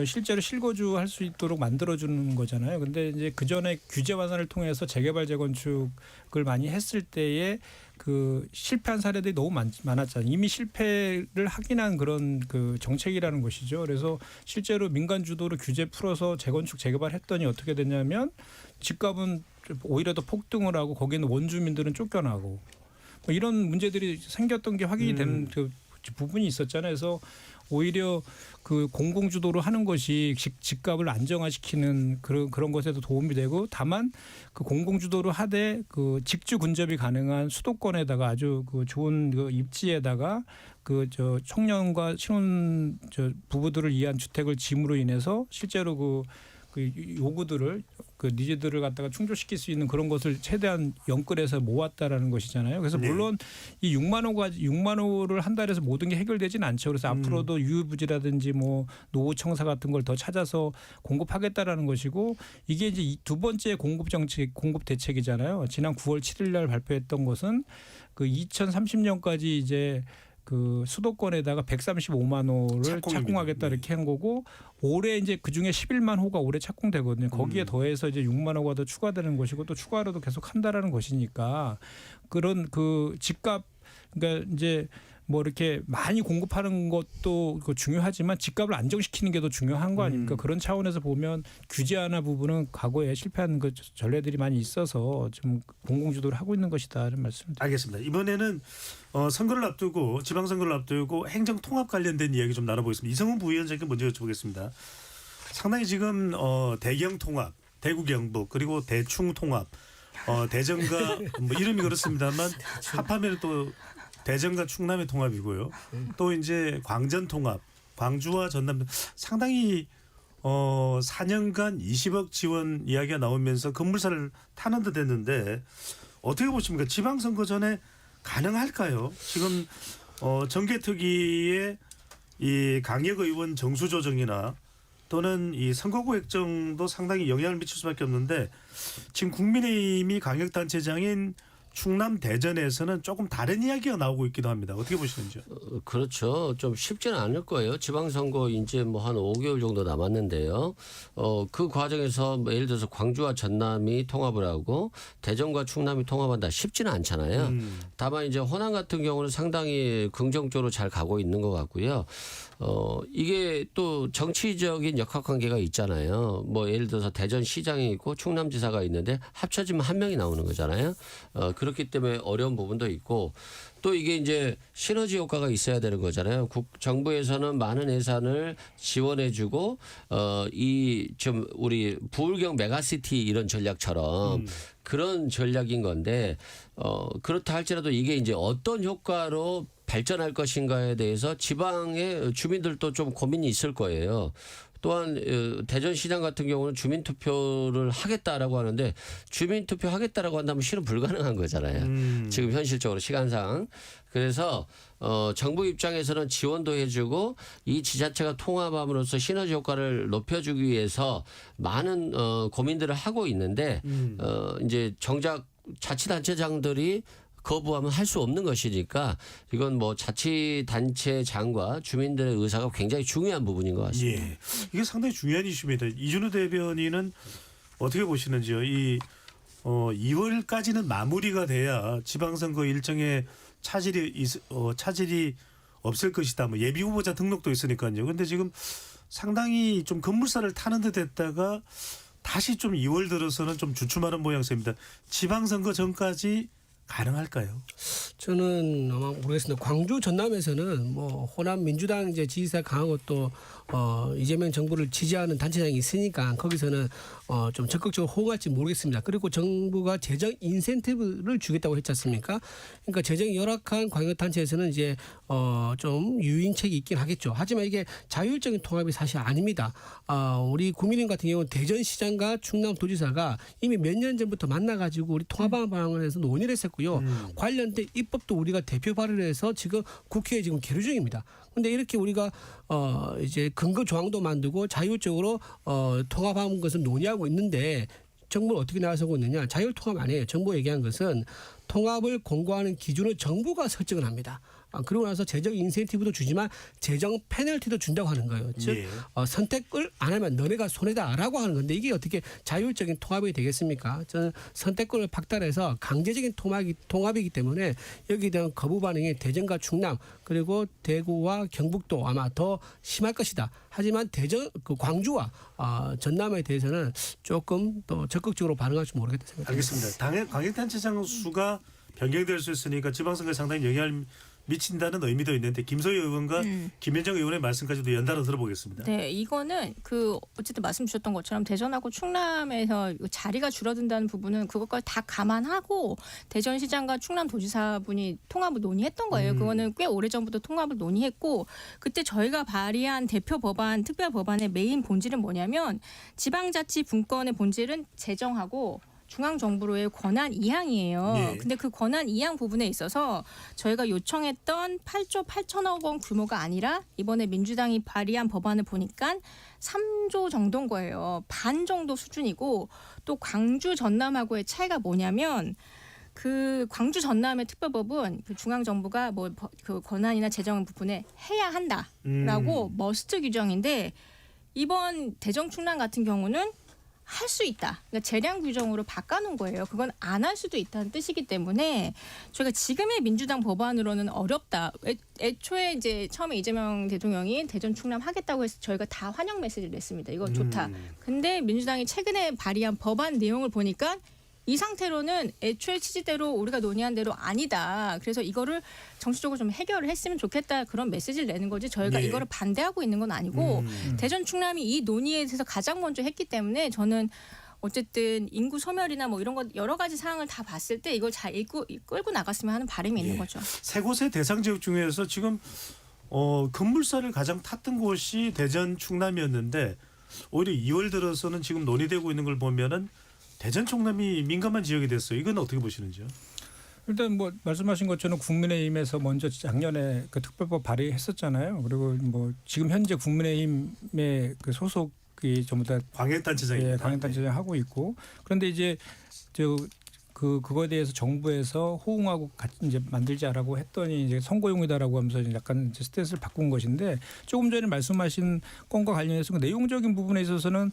Speaker 3: 실제로 실거주할 수 있도록 만들어주는 거잖아요. 근데 이제 그 전에 규제 완화를 통해서 재개발 재건축을 많이 했을 때에 그 실패한 사례들이 너무 많았잖아요. 이미 실패를 확인한 그런 그 정책이라는 것이죠. 그래서 실제로 민간 주도로 규제 풀어서 재건축 재개발했더니 어떻게 됐냐면 집값은 오히려 더 폭등을 하고 거기는 원주민들은 쫓겨나고 뭐 이런 문제들이 생겼던 게 확인이 되는 그 부분이 있었잖아요. 그래서 오히려 그 공공주도로 하는 것이 집값을 안정화시키는 그런 것에도 도움이 되고 다만 그 공공주도로 하되 그 직주 근접이 가능한 수도권에다가 아주 그 좋은 그 입지에다가 그 청년과 신혼 부부들을 위한 주택을 짐으로 인해서 실제로 그 요구들을 그 니즈들을 갖다가 충족시킬 수 있는 그런 것을 최대한 연끌해서 모았다라는 것이잖아요. 그래서 물론 이 6만 호를 한 달에서 모든 게 해결되지는 않죠. 그래서 앞으로도 유유부지라든지 뭐 노후 청사 같은 걸 더 찾아서 공급하겠다라는 것이고 이게 이제 두 번째 공급 대책이잖아요. 지난 9월 7일 날 발표했던 것은 그 2030년까지 이제 그 수도권에다가 135만 호를 착공하겠다 이렇게 한 거고 올해 이제 그 중에 11만 호가 올해 착공되거든요. 거기에 더해서 이제 6만 호가 더 추가되는 것이고 또 추가로도 계속 한다라는 것이니까 그런 그 집값 그러니까 이제 뭐 이렇게 많이 공급하는 것도 중요하지만 집값을 안정시키는 게 더 중요한 거 아닙니까? 그런 차원에서 보면 규제 하나 부분은 과거에 실패한 그 전례들이 많이 있어서 좀 공공주도를 하고 있는 것이다라는 말씀입니다.
Speaker 1: 알겠습니다. 이번에는 선거를 앞두고 지방선거를 앞두고 행정통합 관련된 이야기 좀 나눠보겠습니다. 이성훈 부위원장께 먼저 여쭤보겠습니다. 상당히 지금 대경통합, 대구경북 그리고 대충통합, 대전과 뭐 이름이 그렇습니다만 합하면 또 대전과 충남의 통합이고요. 또 이제 광전 통합, 광주와 전남 상당히 4년간 20억 지원 이야기가 나오면서 급물살을 타는 듯 했는데 어떻게 보십니까? 지방선거 전에 가능할까요? 지금 정개특위의 이 강력의원 정수 조정이나 또는 이 선거구 획정도 상당히 영향을 미칠 수밖에 없는데 지금 국민의힘이 강력단체장인 충남 대전에서는 조금 다른 이야기가 나오고 있기도 합니다. 어떻게 보시는지요?
Speaker 5: 그렇죠. 좀 쉽지는 않을 거예요. 지방선거 이제 뭐 한 5개월 정도 남았는데요. 그 과정에서 뭐 예를 들어서 광주와 전남이 통합을 하고 대전과 충남이 통합한다 쉽지는 않잖아요. 다만 이제 호남 같은 경우는 상당히 긍정적으로 잘 가고 있는 것 같고요. 이게 또 정치적인 역학관계가 있잖아요. 뭐 예를 들어서 대전시장이 있고 충남지사가 있는데 합쳐지면 한 명이 나오는 거잖아요. 그렇기 때문에 어려운 부분도 있고 또 이게 이제 시너지 효과가 있어야 되는 거잖아요. 정부에서는 많은 예산을 지원해주고 이 좀 우리 부울경 메가시티 이런 전략처럼 그런 전략인 건데 그렇다 할지라도 이게 이제 어떤 효과로 발전할 것인가에 대해서 지방의 주민들도 좀 고민이 있을 거예요. 또한 대전시장 같은 경우는 주민투표를 하겠다라고 하는데 주민투표 하겠다라고 한다면 실은 불가능한 거잖아요. 지금 현실적으로 시간상. 그래서 정부 입장에서는 지원도 해주고 이 지자체가 통합함으로써 시너지 효과를 높여주기 위해서 많은 고민들을 하고 있는데 이제 정작 자치단체장들이 거부하면 할 수 없는 것이니까 이건 뭐 자치단체장과 주민들의 의사가 굉장히 중요한 부분인 것 같습니다.
Speaker 1: 예. 이게 상당히 중요한 이슈입니다. 이준우 대변인은 어떻게 보시는지요? 2월까지는 마무리가 돼야 지방선거 일정에 차질이 없을 것이다. 뭐 예비 후보자 등록도 있으니까요. 그런데 지금 상당히 좀 급물살을 타는 듯 했다가 다시 좀 2월 들어서는 좀 주춤하는 모양새입니다. 지방선거 전까지 가능할까요?
Speaker 6: 저는 아마 모르겠습니다. 광주 전남에서는 뭐 호남 민주당 이제 지지세 강하고 또 이재명 정부를 지지하는 단체장이 있으니까 거기서는 좀 적극적으로 호응할지 모르겠습니다. 그리고 정부가 재정 인센티브를 주겠다고 했지 않습니까? 그러니까 재정이 열악한 광역단체에서는 이제 좀 유인책이 있긴 하겠죠. 하지만 이게 자율적인 통합이 사실 아닙니다. 우리 국민의힘 같은 경우는 대전시장과 충남도지사가 이미 몇 년 전부터 만나가지고 우리 통합방안에서 논의를 했었고요. 관련된 입법도 우리가 대표 발의를 해서 지금 국회에 지금 계류 중입니다. 그런데 이렇게 우리가 이제 근거 조항도 만들고 자율적으로 통합하는 것을 논의하고 있는데 정부는 어떻게 나서고 있느냐? 자율 통합 아니에요. 정부가 얘기한 것은 통합을 공고하는 기준을 정부가 설정을 합니다. 그러고 나서 재정 인센티브도 주지만 재정 페널티도 준다고 하는 거예요. 즉
Speaker 1: 예.
Speaker 6: 선택을 안 하면 너네가 손해다라고 하는 건데 이게 어떻게 자율적인 통합이 되겠습니까? 저는 선택권을 박탈해서 강제적인 통합이기 때문에 여기에 대한 거부 반응이 대전과 충남 그리고 대구와 경북도 아마 더 심할 것이다. 하지만 광주와 전남에 대해서는 조금 더 적극적으로 반응할 줄 모르겠다 생각합니다.
Speaker 1: 알겠습니다. 광역단체장 수가 변경될 수 있으니까 지방선거에 상당히 영향을 미친다는 의미도 있는데 김소희 의원과 김현정 의원의 말씀까지도 연달아 들어보겠습니다.
Speaker 4: 네, 이거는 어쨌든 말씀 주셨던 것처럼 대전하고 충남에서 자리가 줄어든다는 부분은 그것까지 다 감안하고 대전시장과 충남도지사분이 통합을 논의했던 거예요. 그거는 꽤 오래전부터 통합을 논의했고 그때 저희가 발의한 대표 법안, 특별 법안의 메인 본질은 뭐냐면 지방자치 분권의 본질은 재정하고 중앙정부로의 권한 이항이에요.
Speaker 1: 예.
Speaker 4: 근데 그 권한 이항 부분에 있어서 저희가 요청했던 8조 8천억 원 규모가 아니라 이번에 민주당이 발의한 법안을 보니까 3조 정도인 거예요. 반 정도 수준이고 또 광주 전남하고의 차이가 뭐냐면 그 광주 전남의 특별법은 그 중앙정부가 뭐 그 권한이나 재정 부분에 해야 한다라고 머스트 규정인데 이번 대전 충남 같은 경우는 할 수 있다. 그러니까 재량 규정으로 바꿔놓은 거예요. 그건 안 할 수도 있다는 뜻이기 때문에 저희가 지금의 민주당 법안으로는 어렵다. 애초에 이제 처음에 이재명 대통령이 대전 충남 하겠다고 해서 저희가 다 환영 메시지를 냈습니다. 이거 좋다. 근데 민주당이 최근에 발의한 법안 내용을 보니까 이 상태로는 애초에 취지대로 우리가 논의한 대로 아니다. 그래서 이거를 정치적으로 좀 해결을 했으면 좋겠다. 그런 메시지를 내는 거지 저희가
Speaker 1: 예.
Speaker 4: 이거를 반대하고 있는 건 아니고 대전 충남이 이 논의에 대해서 가장 먼저 했기 때문에 저는 어쨌든 인구 소멸이나 뭐 이런 것 여러 가지 사항을 다 봤을 때 이걸 잘 끌고 나갔으면 하는 바람이 있는 거죠.
Speaker 1: 세 곳의 대상 지역 중에서 지금 급물살을 가장 탔던 곳이 대전 충남이었는데 오히려 2월 들어서는 지금 논의되고 있는 걸 보면은 대전 충남이 민감한 지역이 됐어요. 이건 어떻게 보시는지요?
Speaker 3: 일단 뭐 말씀하신 것처럼 국민의힘에서 먼저 작년에 그 특별법 발의했었잖아요. 그리고 뭐 지금 현재 국민의힘의 그 소속이 전부 다
Speaker 1: 광역단체장입니다.
Speaker 3: 광역단체장 하고 있고 그런데 이제 그거에 대해서 정부에서 호응하고 같이 이제 만들자라고 했더니 이제 선거용이다라고 하면서 약간 이제 스탠스를 바꾼 것인데 조금 전에 말씀하신 건과 관련해서 그 내용적인 부분에 있어서는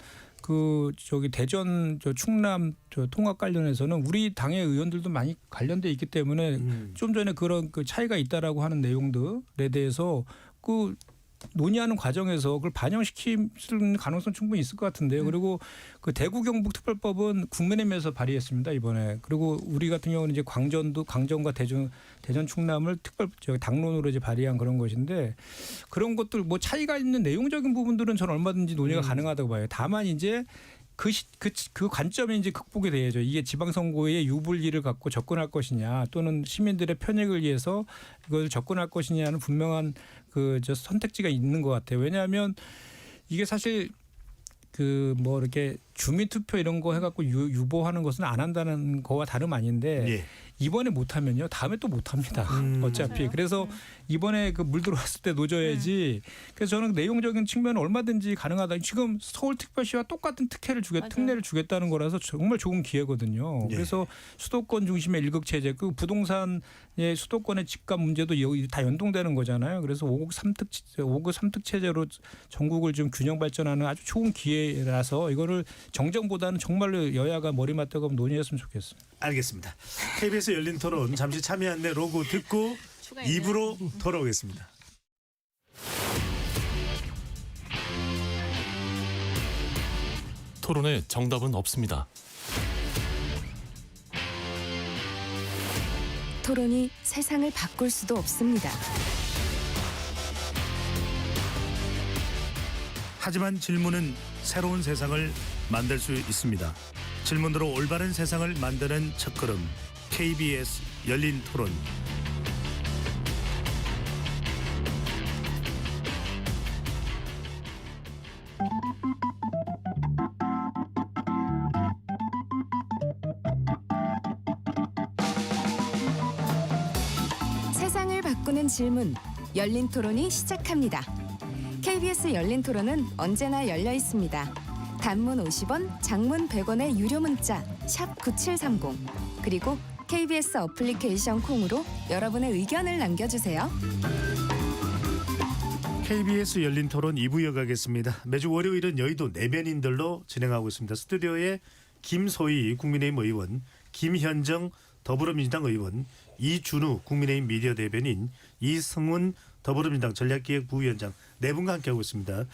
Speaker 3: 대전 충남 통합 관련해서는 우리 당의 의원들도 많이 관련돼 있기 때문에 좀 전에 그런 그 차이가 있다라고 하는 내용들에 대해서 그 논의하는 과정에서 그걸 반영시킬 가능성 충분히 있을 것 같은데요. 그리고 그 대구 경북 특별법은 국민의힘에서 발의했습니다 이번에. 그리고 우리 같은 경우는 이제 광전과 대전 충남을 당론으로 이제 발의한 그런 것인데 그런 것들 뭐 차이가 있는 내용적인 부분들은 저는 얼마든지 논의가 가능하다고 봐요. 다만 이제 그 관점이 이제 극복이 돼야죠. 이게 지방선거의 유불리를 갖고 접근할 것이냐 또는 시민들의 편익을 위해서 이걸 접근할 것이냐는 분명한 선택지가 있는 것 같아요. 왜냐하면 이게 사실 이렇게 주민투표 이런 거 해갖고 유보하는 것은 안 한다는 거와 다름 아닌데
Speaker 1: 예.
Speaker 3: 이번에 못하면요 다음에 또 못합니다. 어차피
Speaker 4: 맞아요.
Speaker 3: 그래서 이번에 그 물 들어왔을 때 노져야지. 그래서 저는 내용적인 측면은 얼마든지 가능하다. 지금 서울특별시와 똑같은
Speaker 4: 맞아요.
Speaker 3: 특례를 주겠다는 거라서 정말 좋은 기회거든요.
Speaker 1: 예.
Speaker 3: 그래서 수도권 중심의 일극체제, 그 부동산의 수도권의 집값 문제도 여기 다 연동되는 거잖아요. 그래서 5급 3특 체제로 전국을 좀 균형 발전하는 아주 좋은 기회라서 이거를 정정보다는 정말로 여야가 머리 맞대고 논의했으면 좋겠습니다.
Speaker 1: 알겠습니다. KBS 열린 토론 잠시 참여 안내 로고 듣고
Speaker 4: 추가했네요.
Speaker 1: 2부로 돌아오겠습니다.
Speaker 7: 토론에 정답은 없습니다.
Speaker 2: 토론이 세상을 바꿀 수도 없습니다.
Speaker 1: 하지만 질문은 새로운 세상을 만들 수 있습니다. 질문으로 올바른 세상을 만드는 첫걸음 KBS 열린 토론.
Speaker 2: 세상을 바꾸는 질문, 열린 토론이 시작합니다. KBS 열린 토론은 언제나 열려 있습니다. 단문 50원, 장문 100원의 유료 문자 샵 9730 그리고 KBS 어플리케이션 콩으로 여러분의 의견을 남겨주세요.
Speaker 1: KBS 열린 토론 2부 이어가겠습니다. 매주 월요일은 여의도 내변인들로 진행하고 있습니다. 스튜디오에 김소희 국민의힘 의원, 김현정 더불어민주당 의원, 이준우 국민의힘 미디어 대변인, 이승훈 더불어민주당 전략기획부위원장 네 분과 함께하고 있습니다.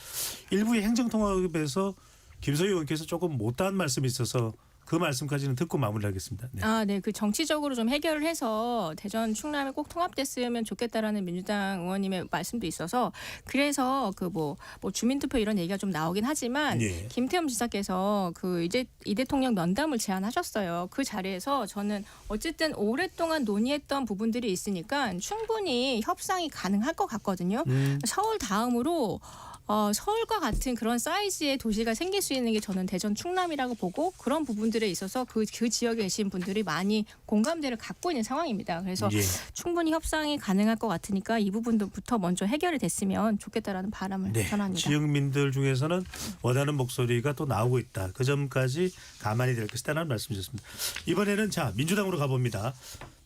Speaker 1: 일부의 행정통합에서 김소희 의원께서 조금 못다한 말씀이 있어서 그 말씀까지는 듣고 마무리하겠습니다. 네.
Speaker 4: 네, 그 정치적으로 좀 해결을 해서 대전 충남이 꼭 통합됐으면 좋겠다라는 민주당 의원님의 말씀도 있어서 그래서 그 뭐 주민투표 이런 얘기가 좀 나오긴 하지만
Speaker 1: 예.
Speaker 4: 김태흠 지사께서 그 이제 이 대통령 면담을 제안하셨어요. 그 자리에서 저는 어쨌든 오랫동안 논의했던 부분들이 있으니까 충분히 협상이 가능할 것 같거든요. 서울 다음으로 서울과 같은 그런 사이즈의 도시가 생길 수 있는 게 저는 대전 충남이라고 보고 그런 부분들에 있어서 그 지역에 계신 분들이 많이 공감대를 갖고 있는 상황입니다. 그래서
Speaker 1: 예.
Speaker 4: 충분히 협상이 가능할 것 같으니까 이 부분부터 먼저 해결이 됐으면 좋겠다라는 바람을
Speaker 1: 네.
Speaker 4: 전합니다.
Speaker 1: 지역민들 중에서는 원하는 목소리가 또 나오고 있다. 그 점까지 가만히 될 것이다라는 말씀이셨습니다. 이번에는 자 민주당으로 가봅니다.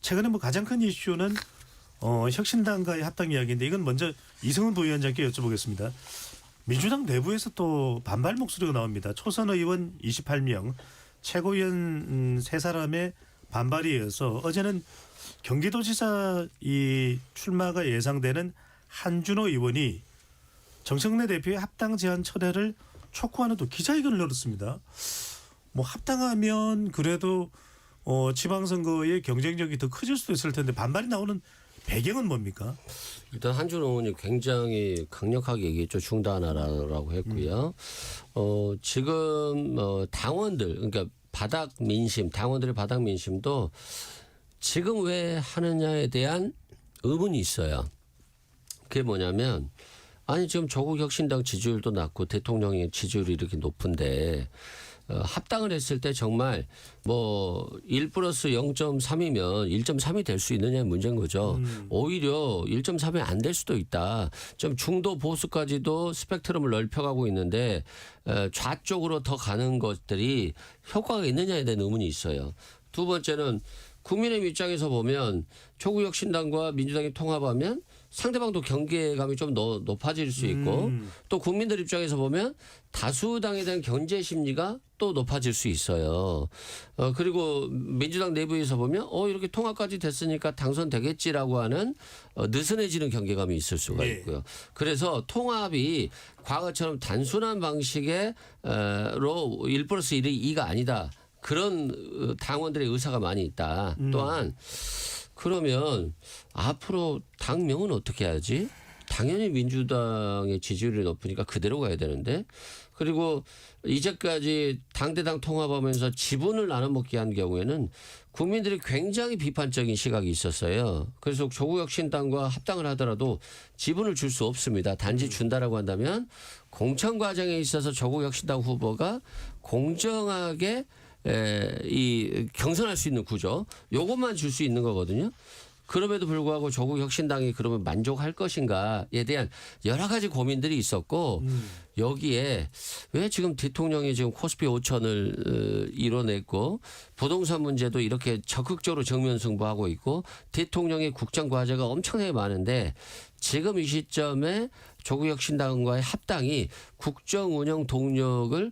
Speaker 1: 최근에 뭐 가장 큰 이슈는 혁신당과의 합당 이야기인데 이건 먼저 이승훈 부위원장께 여쭤보겠습니다. 민주당 내부에서 또 반발 목소리가 나옵니다. 초선 의원 28명, 최고위원 3사람의 반발에 이어서 어제는 경기도지사 이 출마가 예상되는 한준호 의원이 정청래 대표의 합당 제안 철회를 촉구하는 또 기자회견을 열었습니다. 뭐 합당하면 그래도 지방선거의 경쟁력이 더 커질 수도 있을 텐데 반발이 나오는 배경은 뭡니까?
Speaker 5: 일단 한준호 의원이 굉장히 강력하게 얘기했죠. 중단하라라고 했고요. 지금 당원들 그러니까 바닥 민심, 당원들의 바닥 민심도 지금 왜 하느냐에 대한 의문이 있어요. 그게 뭐냐면 아니 지금 조국 혁신당 지지율도 낮고 대통령의 지지율이 이렇게 높은데 합당을 했을 때 정말 뭐 1 플러스 0.3이면 1.3이 될 수 있느냐의 문제인 거죠. 오히려 1.3이 안 될 수도 있다. 좀 중도 보수까지도 스펙트럼을 넓혀가고 있는데 좌쪽으로 더 가는 것들이 효과가 있느냐에 대한 의문이 있어요. 두 번째는 국민의힘 입장에서 보면 조국 혁신당과 민주당이 통합하면 상대방도 경계감이 좀 높아질 수 있고 또 국민들 입장에서 보면 다수당에 대한 견제 심리가 또 높아질 수 있어요. 그리고 민주당 내부에서 보면 이렇게 통합까지 됐으니까 당선되겠지라고 하는 느슨해지는 경계감이 있을 수가 있고요. 그래서 통합이 과거처럼 단순한 방식의 로 1+1이 2가 아니다. 그런 당원들의 의사가 많이 있다. 또한 그러면 앞으로 당명은 어떻게 해야지? 당연히 민주당의 지지율이 높으니까 그대로 가야 되는데 그리고 이제까지 당대당 통합하면서 지분을 나눠먹게 한 경우에는 국민들이 굉장히 비판적인 시각이 있었어요. 그래서 조국 혁신당과 합당을 하더라도 지분을 줄 수 없습니다. 단지 준다라고 한다면 공천 과정에 있어서 조국 혁신당 후보가 공정하게 이 경선할 수 있는 구조 요것만 줄 수 있는 거거든요. 그럼에도 불구하고 조국 혁신당이 그러면 만족할 것인가에 대한 여러 가지 고민들이 있었고 여기에 왜 지금 대통령이 지금 코스피 5천을 이뤄냈고 부동산 문제도 이렇게 적극적으로 정면 승부하고 있고 대통령의 국정 과제가 엄청나게 많은데 지금 이 시점에 조국 혁신당과의 합당이 국정 운영 동력을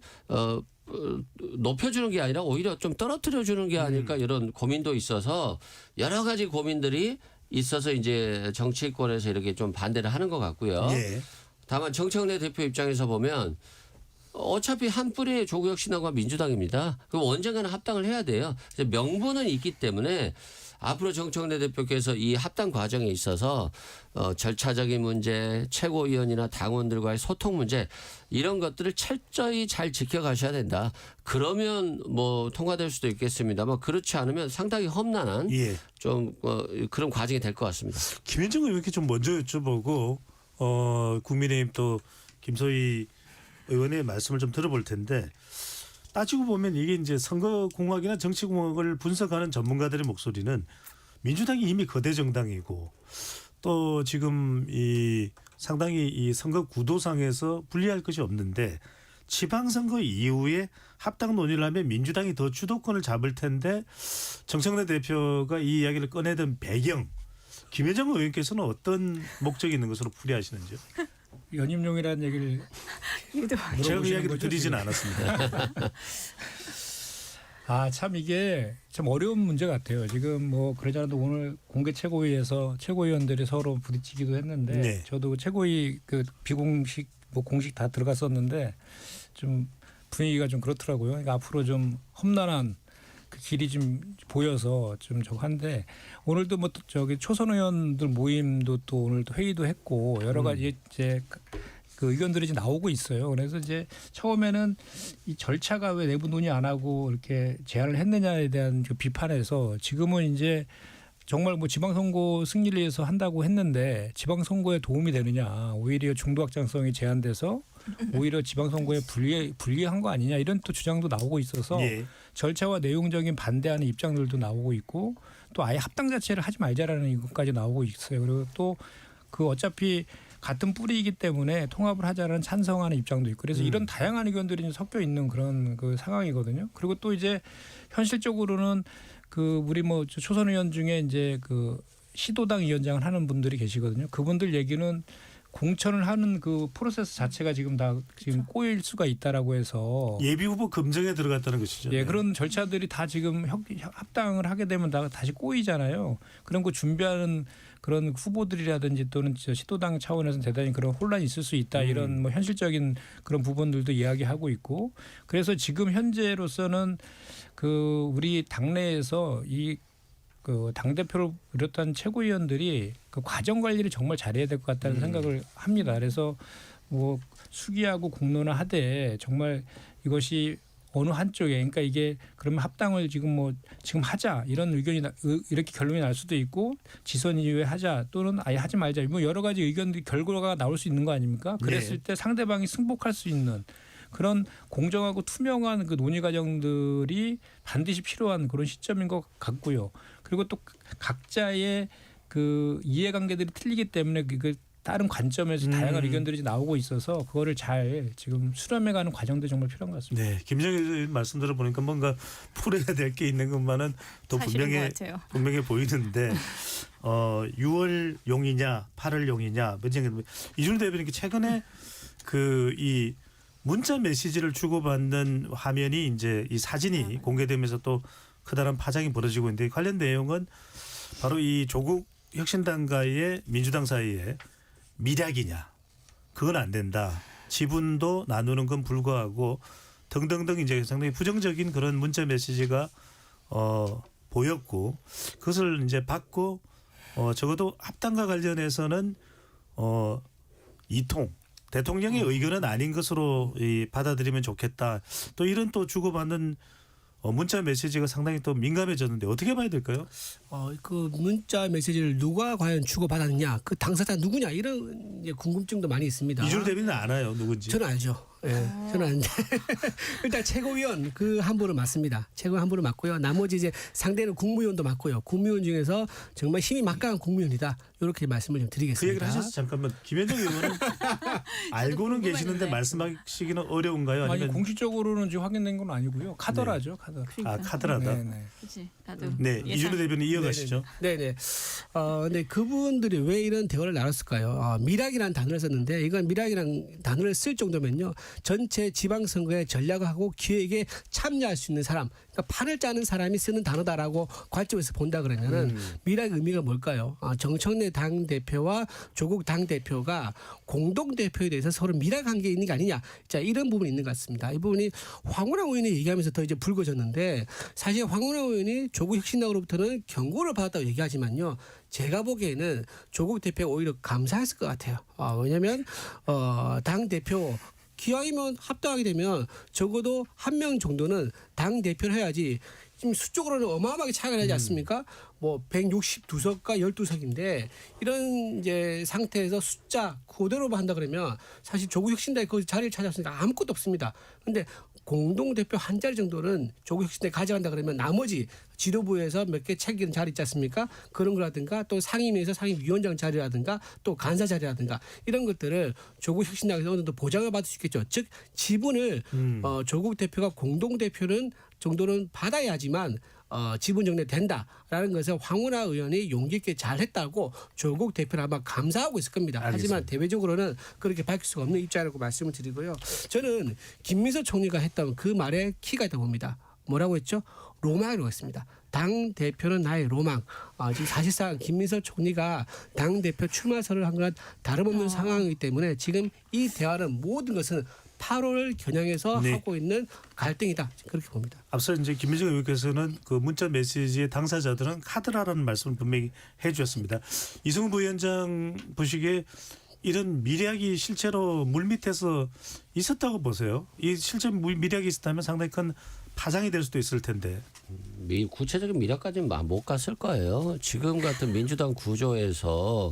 Speaker 5: 높여주는 게 아니라 오히려 좀 떨어뜨려주는 게 아닐까 이런 고민도 있어서 여러 가지 고민들이 있어서 이제 정치권에서 이렇게 좀 반대를 하는 것 같고요.
Speaker 1: 예.
Speaker 5: 다만 정청래 대표 입장에서 보면 어차피 한 뿌리의 조국 혁신당과 민주당입니다. 그럼 언젠가는 합당을 해야 돼요. 명분은 있기 때문에 앞으로 정청래 대표께서 이 합당 과정에 있어서 절차적인 문제, 최고위원이나 당원들과의 소통 문제 이런 것들을 철저히 잘 지켜가셔야 된다. 그러면 뭐 통과될 수도 있겠습니다만 그렇지 않으면 상당히 험난한
Speaker 1: 예.
Speaker 5: 좀 그런 과정이 될 것 같습니다.
Speaker 1: 김현정 의원께 좀 먼저 여쭤보고 국민의힘 또 김소희 의원의 말씀을 좀 들어볼 텐데 따지고 보면 이게 이제 선거공학이나 정치공학을 분석하는 전문가들의 목소리는 민주당이 이미 거대 정당이고 또 지금 이 상당히 이 선거 구도상에서 분리할 것이 없는데 지방선거 이후에 합당 논의를 하면 민주당이 더 주도권을 잡을 텐데 정청래 대표가 이 이야기를 꺼내던 배경 김현정 의원께서는 어떤 목적이 있는 것으로 풀이하시는지요?
Speaker 3: 연임용이라는 얘기를
Speaker 1: 제가 그 이야기를
Speaker 3: 거죠,
Speaker 1: 드리진
Speaker 3: 지금?
Speaker 1: 않았습니다.
Speaker 3: 아, 참 이게 참 어려운 문제 같아요. 지금 뭐 그러잖아도 오늘 공개 최고위에서 최고위원들이 서로 부딪히기도 했는데
Speaker 1: 네.
Speaker 3: 저도 최고위 그 비공식 뭐 공식 다 들어갔었는데 좀 분위기가 좀 그렇더라고요. 그러니까 앞으로 좀 험난한 그 길이 좀 보여서 좀 저거 한데 오늘도 뭐 저기 초선 의원들 모임도 또 오늘 또 회의도 했고 여러 가지 이제 그 의견들이 이제 나오고 있어요. 그래서 이제 처음에는 이 절차가 왜 내부 논의 안 하고 이렇게 제안을 했느냐에 대한 그 비판에서 지금은 이제 정말 뭐 지방선거 승리를 위해서 한다고 했는데 지방선거에 도움이 되느냐 오히려 중도 확장성이 제한돼서 오히려 지방선거에 불리한 거 아니냐 이런 또 주장도 나오고 있어서
Speaker 1: 예.
Speaker 3: 절차와 내용적인 반대하는 입장들도 나오고 있고 또 아예 합당 자체를 하지 말자라는 이것까지 나오고 있어요. 그리고 또 그 어차피 같은 뿌리이기 때문에 통합을 하자는 찬성하는 입장도 있고 그래서 이런 다양한 의견들이 이제 섞여 있는 그런 그 상황이거든요. 그리고 또 이제 현실적으로는 그 우리 뭐 초선 의원 중에 이제 그 시도당 위원장을 하는 분들이 계시거든요. 그분들 얘기는 공천을 하는 그 프로세스 자체가 지금 다 지금 꼬일 수가 있다라고 해서
Speaker 1: 예비 후보 검증에 들어갔다는 것이죠.
Speaker 3: 예,
Speaker 1: 네.
Speaker 3: 그런 절차들이 다 지금 합당을 하게 되면 다시 꼬이잖아요. 그런 거 준비하는 그런 후보들이라든지 또는 시도당 차원에서는 대단히 그런 혼란이 있을 수 있다. 이런 뭐 현실적인 그런 부분들도 이야기하고 있고 그래서 지금 현재로서는 그 우리 당내에서 이 그 당대표를 비롯한 최고위원들이 그 과정 관리를 정말 잘해야 될 것 같다는 생각을 합니다. 그래서 뭐 수기하고 공론화 하되 정말 이것이 어느 한쪽에 그러니까 이게 그러면 합당을 지금 뭐 지금 하자 이런 의견이 이렇게 결론이 날 수도 있고 지선 이후에 하자 또는 아예 하지 말자 뭐 여러 가지 의견들이 결과가 나올 수 있는 거 아닙니까? 그랬을 때 상대방이 승복할 수 있는 그런 공정하고 투명한 그 논의 과정들이 반드시 필요한 그런 시점인 것 같고요. 그리고 또 각자의 그 이해관계들이 틀리기 때문에 그 다른 관점에서 다양한 의견들이 나오고 있어서 그거를 잘 지금 수렴해가는 과정도 정말 필요한 것 같습니다.
Speaker 1: 네, 김정일 말씀 들어보니까 뭔가 풀어야 될 게 있는 것만은 또
Speaker 4: 사실인 것 같아요.
Speaker 1: 분명해 보이는데 6월 용이냐 8월 용이냐 이준우 대변인께 최근에 그 이 문자 메시지를 주고받는 화면이 이제 이 사진이 공개되면서 또 커다란 파장이 벌어지고 있는데 관련 내용은 바로 이 조국 혁신당과의 민주당 사이에 밀약이냐 그건 안 된다. 지분도 나누는 건 불가하고 등등등 이제 상당히 부정적인 그런 문자 메시지가 보였고 그것을 이제 받고 적어도 합당과 관련해서는 이통 대통령의 의견은 아닌 것으로 받아들이면 좋겠다. 또 이런 또 주고받는 문자 메시지가 상당히 또 민감해졌는데 어떻게 봐야 될까요?
Speaker 6: 그 문자 메시지를 누가 과연 주고받았느냐, 그 당사자 누구냐 이런 이제 궁금증도 많이 있습니다.
Speaker 1: 이준우 대변인은 알아요, 누군지.
Speaker 6: 저는 알죠. 예, 저는 안 돼. 일단 최고위원 그 한 분을 맡습니다. 최고 한 분을 맡고요. 나머지 이제 상대는 국무위원도 맡고요. 국무위원 중에서 정말 힘이 막강한 국무위원이다. 이렇게 말씀을 좀 드리겠습니다.
Speaker 1: 그 얘기를 하셔서 잠깐만 김현정 의원은 알고는
Speaker 4: 궁금했는데.
Speaker 1: 계시는데 말씀하시기는 어려운가요?
Speaker 3: 아니
Speaker 1: 아니면
Speaker 3: 공식적으로는 지금 확인된 건 아니고요. 카더라죠, 카더.
Speaker 1: 카드라다.
Speaker 3: 네.
Speaker 4: 그치 나도
Speaker 1: 네,
Speaker 4: 예상.
Speaker 1: 이준호 대변인 이어가시죠.
Speaker 6: 네네. 근데 그분들이 왜 이런 대화를 나눴을까요? 미락이라는 단어를 썼는데 이건 미락이라는 단어를 쓸 정도면요. 전체 지방선거에 전략하고 기획에 참여할 수 있는 사람, 그러니까 판을 짜는 사람이 쓰는 단어다라고 관점에서 본다 그러면은 미락의 의미가 뭘까요? 정청래 당대표와 조국 당대표가 공동대표에 대해서 서로 미락한 게 있는 게 아니냐. 자, 이런 부분이 있는 것 같습니다. 이 부분이 황운하 의원이 얘기하면서 더 이제 불거졌는데 사실 황운하 의원이 조국 혁신당으로부터는 경고를 받았다고 얘기하지만요. 제가 보기에는 조국 대표가 오히려 감사했을 것 같아요. 왜냐하면 당 대표 기왕이면 합당하게 되면 적어도 한 명 정도는 당 대표를 해야지. 지금 수적으로는 어마어마하게 차이가 나지 않습니까? 뭐 162석과 12석인데 이런 이제 상태에서 숫자 그대로만 한다 그러면 사실 조국 혁신당이 그 자리를 찾았으니까 아무것도 없습니다. 근데 공동대표 한 자리 정도는 조국 혁신당이 가져간다 그러면 나머지 지도부에서 몇 개 챙기는 자리 있지 않습니까? 그런 거라든가 또 상임위에서 상임위원장 자리라든가 또 간사 자리라든가 이런 것들을 조국 혁신당에서 어느 정도 보장을 받을 수 있겠죠. 즉 지분을 조국 대표가 공동대표는 정도는 받아야지만 지분 정리된다라는 것을 황운하 의원이 용기 있게 잘했다고 조국 대표를 아마 감사하고 있을 겁니다.
Speaker 1: 알겠습니다.
Speaker 6: 하지만 대외적으로는 그렇게 밝힐 수가 없는 입장이라고 말씀을 드리고요. 저는 김민석 총리가 했던 그 말에 키가 있다고 봅니다. 뭐라고 했죠? 로망이라고 했습니다. 당 대표는 나의 로망. 지금 사실상 김민석 총리가 당 대표 출마설을 한 건 다름없는 상황이기 때문에 지금 이 대화는 모든 것은 8월을 겨냥해서
Speaker 1: 네.
Speaker 6: 하고 있는 갈등이다. 그렇게 봅니다.
Speaker 1: 앞서 이제 김민정 의원께서는 그 문자 메시지의 당사자들은 카드라라는 말씀을 분명히 해주셨습니다. 이승훈 부위원장 보시기에 이런 미략이 실제로 물밑에서 있었다고 보세요. 이 실제 미략이 있었다면 상당히 큰 파장이 될 수도 있을 텐데.
Speaker 5: 구체적인 미래까지는 못 갔을 거예요. 지금 같은 민주당 구조에서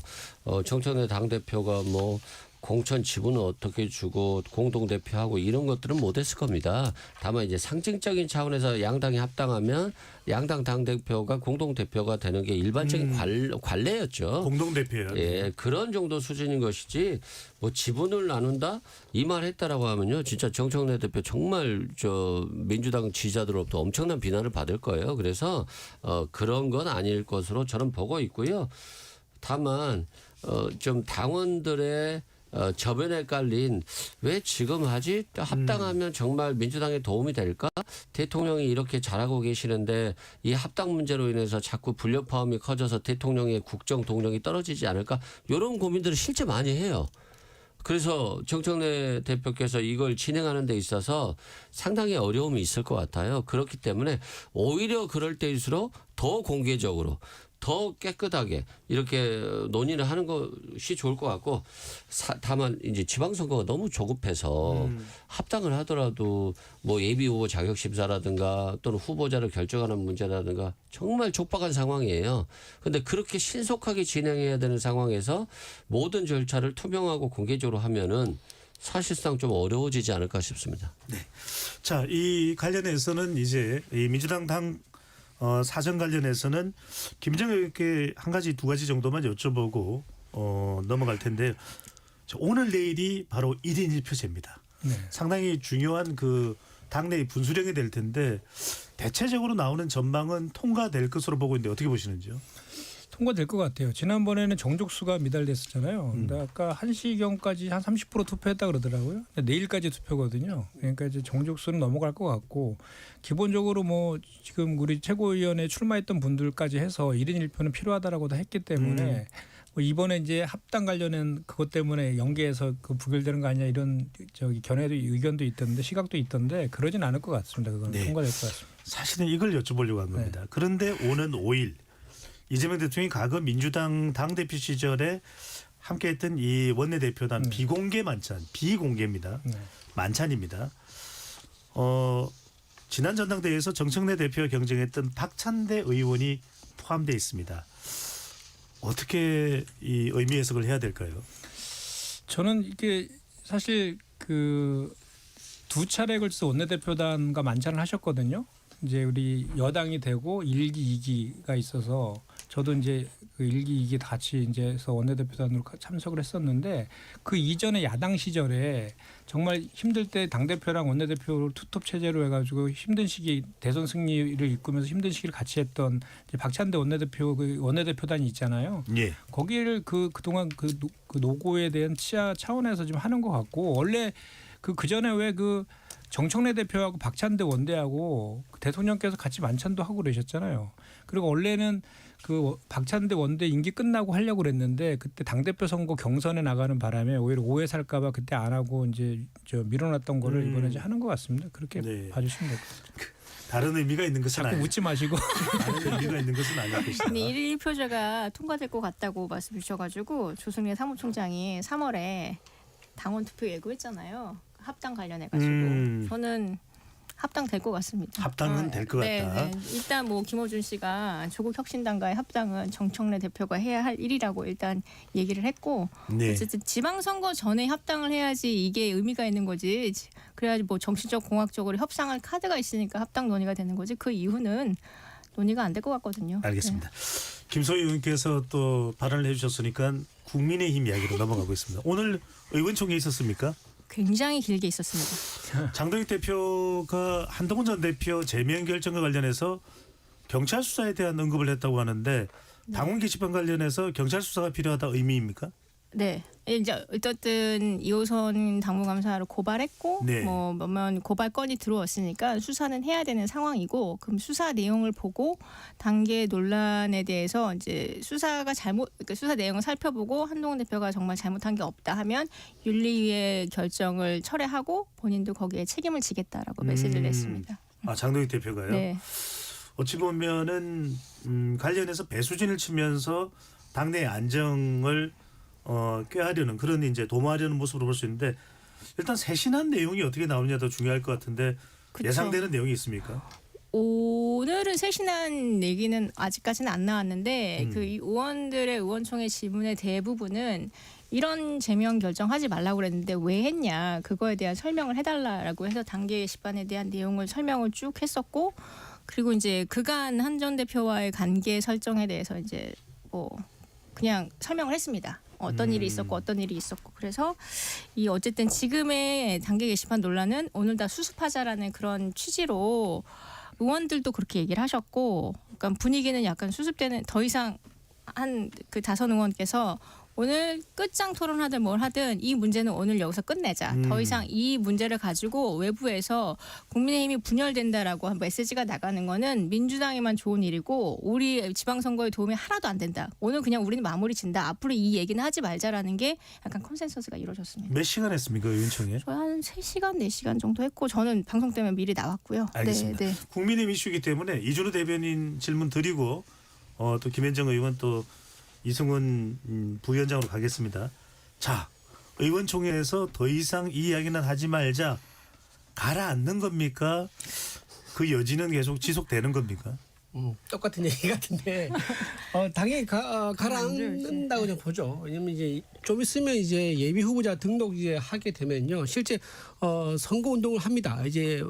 Speaker 5: 정청래 당대표가 뭐 공천 지분을 어떻게 주고 공동대표하고 이런 것들은 못했을 겁니다. 다만 이제 상징적인 차원에서 양당이 합당하면 양당 당대표가 공동대표가 되는 게 일반적인 관례였죠.
Speaker 1: 공동대표예요.
Speaker 5: 예, 그런 정도 수준인 것이지 뭐 지분을 나눈다 이 말 했다라고 하면요, 진짜 정청래 대표 정말 민주당 지지자들로부터 엄청난 비난을 받을 거예요. 그래서 그런 건 아닐 것으로 저는 보고 있고요. 다만 좀 당원들의 저변에 깔린 왜 지금 하지? 합당하면 정말 민주당에 도움이 될까? 대통령이 이렇게 잘하고 계시는데 이 합당 문제로 인해서 자꾸 불협화음이 커져서 대통령의 국정 동력이 떨어지지 않을까? 이런 고민들을 실제 많이 해요. 그래서 정청래 대표께서 이걸 진행하는 데 있어서 상당히 어려움이 있을 것 같아요. 그렇기 때문에 오히려 그럴 때일수록 더 공개적으로 더 깨끗하게 이렇게 논의를 하는 것이 좋을 것 같고, 다만 이제 지방선거가 너무 조급해서 합당을 하더라도 뭐 예비후보 자격심사라든가 또는 후보자를 결정하는 문제라든가 정말 촉박한 상황이에요. 그런데 그렇게 신속하게 진행해야 되는 상황에서 모든 절차를 투명하고 공개적으로 하면은 사실상 좀 어려워지지 않을까 싶습니다.
Speaker 1: 네. 자, 이 관련해서는 이제 이 민주당 당 사정 관련해서는 김정은 의원께 한 가지 두 가지 정도만 여쭤보고 넘어갈 텐데, 오늘 내일이 바로 1인 1표제입니다.
Speaker 3: 네.
Speaker 1: 상당히 중요한 그 당내의 분수령이 될 텐데 대체적으로 나오는 전망은 통과될 것으로 보고 있는데 어떻게 보시는지요?
Speaker 3: 통과될 것 같아요. 지난번에는 정족수가 미달됐었잖아요. 근데 아까 1시경까지 한 30% 투표했다 그러더라고요. 근데 내일까지 투표거든요. 그러니까 이제 정족수는 넘어갈 것 같고, 기본적으로 뭐 지금 우리 최고위원회 출마했던 분들까지 해서 1인 1표는 필요하다라고도 했기 때문에 뭐 이번에 이제 합당 관련된 그것 때문에 연계해서 그 부결되는 거 아니냐 이런 견해도 의견도 있던데 시각도 있던데 그러진 않을 것 같습니다. 그건
Speaker 1: 네.
Speaker 3: 통과될 것 같습니다.
Speaker 1: 사실은 이걸 여쭤보려고 한 겁니다. 그런데 오는 5일 이재명 대통령이 과거 민주당 당대표 시절에 함께했던 이 원내대표단 비공개 만찬, 비공개입니다. 만찬입니다. 지난 전당대회에서 정청래 대표와 경쟁했던 박찬대 의원이 포함되어 있습니다. 어떻게 이 의미 해석을 해야 될까요?
Speaker 3: 저는 이게 사실 그 두 차례 걸쳐 원내대표단과 만찬을 하셨거든요. 이제 우리 여당이 되고 1기, 2기가 있어서 저도 이제 그 1기, 2기 같이 이제 해서 원내대표단으로 참석을 했었는데 그 이전에 야당 시절에 정말 힘들 때 당대표랑 원내대표를 투톱 체제로 해가지고 힘든 시기 대선 승리를 이끌면서 힘든 시기를 같이 했던 이제 박찬대 원내대표 그 원내대표단이 있잖아요.
Speaker 1: 예. 거기를
Speaker 3: 그동안 그 노고에 대한 치하 차원에서 좀 하는 것 같고 원래 그 전에 왜 그 정청래 대표하고 박찬대 원대하고 대통령께서 같이 만찬도 하고 그러셨잖아요. 그리고 원래는 그 박찬대 원대 임기 끝나고 하려고 그랬는데 그때 당대표 선거 경선에 나가는 바람에 오히려 오해 살까봐 그때 안 하고 이제 저 밀어놨던 거를 이번에 이제 하는 것 같습니다. 그렇게
Speaker 1: 네.
Speaker 3: 봐주시면 될 것 같아요.
Speaker 1: 다른 의미가 있는 것은
Speaker 3: 자꾸
Speaker 1: 아니고
Speaker 3: 웃지 마시고.
Speaker 1: 다른 의미가 있는 것은 아닐 것이다.
Speaker 4: 근데 1일 1표제가 통과될 것 같다고 말씀 주셔가지고 조승래 사무총장이 3월에 당원 투표 예고했잖아요. 합당 관련해가지고 저는 합당될 것 같습니다.
Speaker 1: 합당은 될 것 같다.
Speaker 4: 네. 일단 뭐 김어준 씨가 조국 혁신당과의 합당은 정청래 대표가 해야 할 일이라고 일단 얘기를 했고
Speaker 1: 네.
Speaker 4: 어쨌든 지방선거 전에 합당을 해야지 이게 의미가 있는 거지. 그래야지 뭐 정치적 공학적으로 협상할 카드가 있으니까 합당 논의가 되는 거지. 그 이후는 논의가 안 될 것 같거든요.
Speaker 1: 알겠습니다. 김소희 의원께서 또 발언을 해주셨으니까 국민의힘 이야기로 넘어가고 있습니다. 오늘 의원총회 있었습니까?
Speaker 4: 굉장히 길게 있었습니다.
Speaker 1: 장동익 대표가 한동훈 전 대표 제명 결정과 관련해서 경찰 수사에 대한 언급을 했다고 하는데 당원 게시판 관련해서 경찰 수사가 필요하다 의미입니까?
Speaker 4: 네. 이제 어쨌든 이호선 당무감사를 고발했고
Speaker 1: 네.
Speaker 4: 뭐 몇몇 고발 건이 들어왔으니까 수사는 해야 되는 상황이고 그럼 수사 내용을 보고 단계 논란에 대해서 이제 그러니까 수사 내용을 살펴보고 한동훈 대표가 정말 잘못한 게 없다 하면 윤리위의 결정을 철회하고 본인도 거기에 책임을 지겠다라고 메시지를 냈습니다.
Speaker 1: 아 장동익 대표가요?
Speaker 4: 네.
Speaker 1: 어찌 보면은 관련해서 배수진을 치면서 당내 안정을 꾀하려는 그런 이제 도모하려는 모습으로 볼 수 있는데 일단 세신한 내용이 어떻게 나오느냐도 중요할 것 같은데
Speaker 4: 그쵸.
Speaker 1: 예상되는 내용이 있습니까?
Speaker 4: 오늘은 쇄신한 얘기는 아직까지는 안 나왔는데 그 의원들의 의원총회 질문의 대부분은 이런 제명 결정하지 말라고 그랬는데 왜 했냐 그거에 대한 설명을 해달라라고 해서 단계 게시판에 대한 내용을 설명을 쭉 했었고 그리고 이제 그간 한 전 대표와의 관계 설정에 대해서 이제 뭐 그냥 설명을 했습니다. 어떤 일이 있었고 어떤 일이 있었고 그래서 이 어쨌든 지금의 단계 게시판 논란은 오늘 다 수습하자라는 그런 취지로 의원들도 그렇게 얘기를 하셨고 그러니까 분위기는 약간 수습되는 더 이상 한 그 다선 의원께서 오늘 끝장 토론하든 뭘 하든 이 문제는 오늘 여기서 끝내자. 더 이상 이 문제를 가지고 외부에서 국민의힘이 분열된다라고 한 메시지가 나가는 거는 민주당에만 좋은 일이고 우리 지방선거에 도움이 하나도 안 된다. 오늘 그냥 우리는 마무리 진다. 앞으로 이 얘기는 하지 말자라는 게 약간 컨센서스가 이루어졌습니다.
Speaker 1: 몇 시간 했습니까 의원총회?
Speaker 4: 저희 한 3시간, 4시간 정도 했고 저는 방송 때문에 미리 나왔고요.
Speaker 1: 알겠습니다.
Speaker 4: 네, 네.
Speaker 1: 국민의힘 이슈이기 때문에 이준우 대변인 질문 드리고 또 김현정 의원 또 이승훈 부위원장으로 가겠습니다. 자, 의원총회에서 더 이상 이 이야기는 하지 말자 가라앉는 겁니까? 그 여지는 계속 지속되는 겁니까?
Speaker 6: 똑같은 얘기 같은데 당연히 가라앉는다고 좀 보죠. 왜냐면 이제 좀 있으면 이제 예비 후보자 등록 이제 하게 되면요, 실제 선거 운동을 합니다. 이제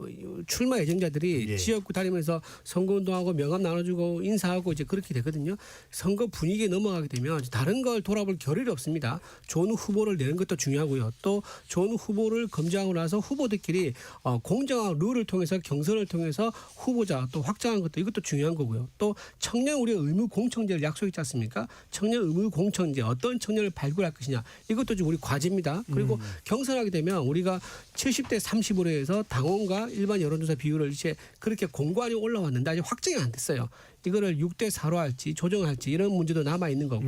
Speaker 6: 출마 예정자들이
Speaker 1: 예.
Speaker 6: 지역구 다니면서 선거 운동하고 명함 나눠주고 인사하고 이제 그렇게 되거든요. 선거 분위기에 넘어가게 되면 다른 걸 돌아볼 겨를이 없습니다. 좋은 후보를 내는 것도 중요하고요. 또 좋은 후보를 검증하고 나서 후보들끼리 공정한 룰을 통해서 경선을 통해서 후보자 또 확장하는 것도 이것도 중요한 거고요. 또 청년 우리가 의무 공청제를 약속했지 않습니까? 청년 의무 공청제 어떤 청년을 발굴할 것이냐 이것도 좀 우리 과제입니다. 그리고 경선하게 되면 우리가 70대 30으로 해서 당원과 일반 여론조사 비율을 이제 그렇게 공고안이 올라왔는데 아직 확정이 안 됐어요. 이거를 6대 4로 할지 조정할지 이런 문제도 남아 있는 거고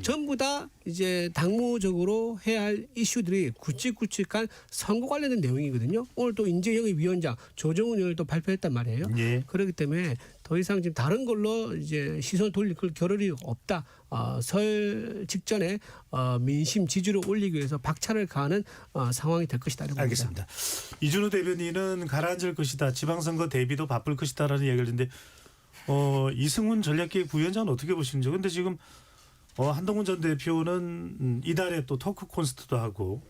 Speaker 6: 전부 다 이제 당무적으로 해야 할 이슈들이 굵직굵직한 선거 관련된 내용이거든요. 오늘 또 인재영입 위원장 조정훈 의원을 또 발표했단 말이에요.
Speaker 1: 예.
Speaker 6: 그렇기 때문에 더 이상 지금 다른 걸로 이제 시선 돌릴 겨를이 없다. 설 직전에 민심 지지를 올리기 위해서 박차를 가하는 상황이 될 것이다. 봅니다.
Speaker 1: 알겠습니다. 이준우 대변인은 가라앉을 것이다. 지방선거 대비도 바쁠 것이다라는 이야기를 했는데 이승훈 전략기획 부위원장은 어떻게 보시는지. 근데 지금 한동훈 전 대표는 이달에 또 토크 콘서트도 하고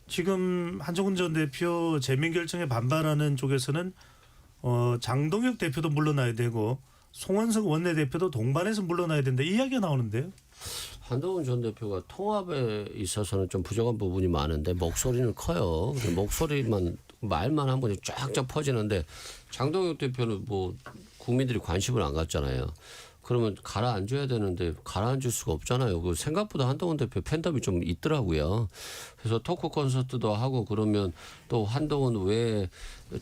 Speaker 1: 지금 한정훈 전 대표 제명 결정에 반발하는 쪽에서는 장동혁 대표도 물러나야 되고 송원석 원내대표도 동반해서 물러나야 된다 이 이야기가 나오는데요.
Speaker 5: 한동훈 전 대표가 통합에 있어서는 좀 부족한 부분이 많은데 목소리는 커요. 목소리만 말만 한 번에 쫙쫙 퍼지는데 장동혁 대표는 뭐 국민들이 관심을 안 갖잖아요. 그러면 가라앉아야 되는데 가라앉을 수가 없잖아요. 그 생각보다 한동훈 대표 팬덤이 좀 있더라고요. 그래서 토크 콘서트도 하고 그러면 또 한동훈 왜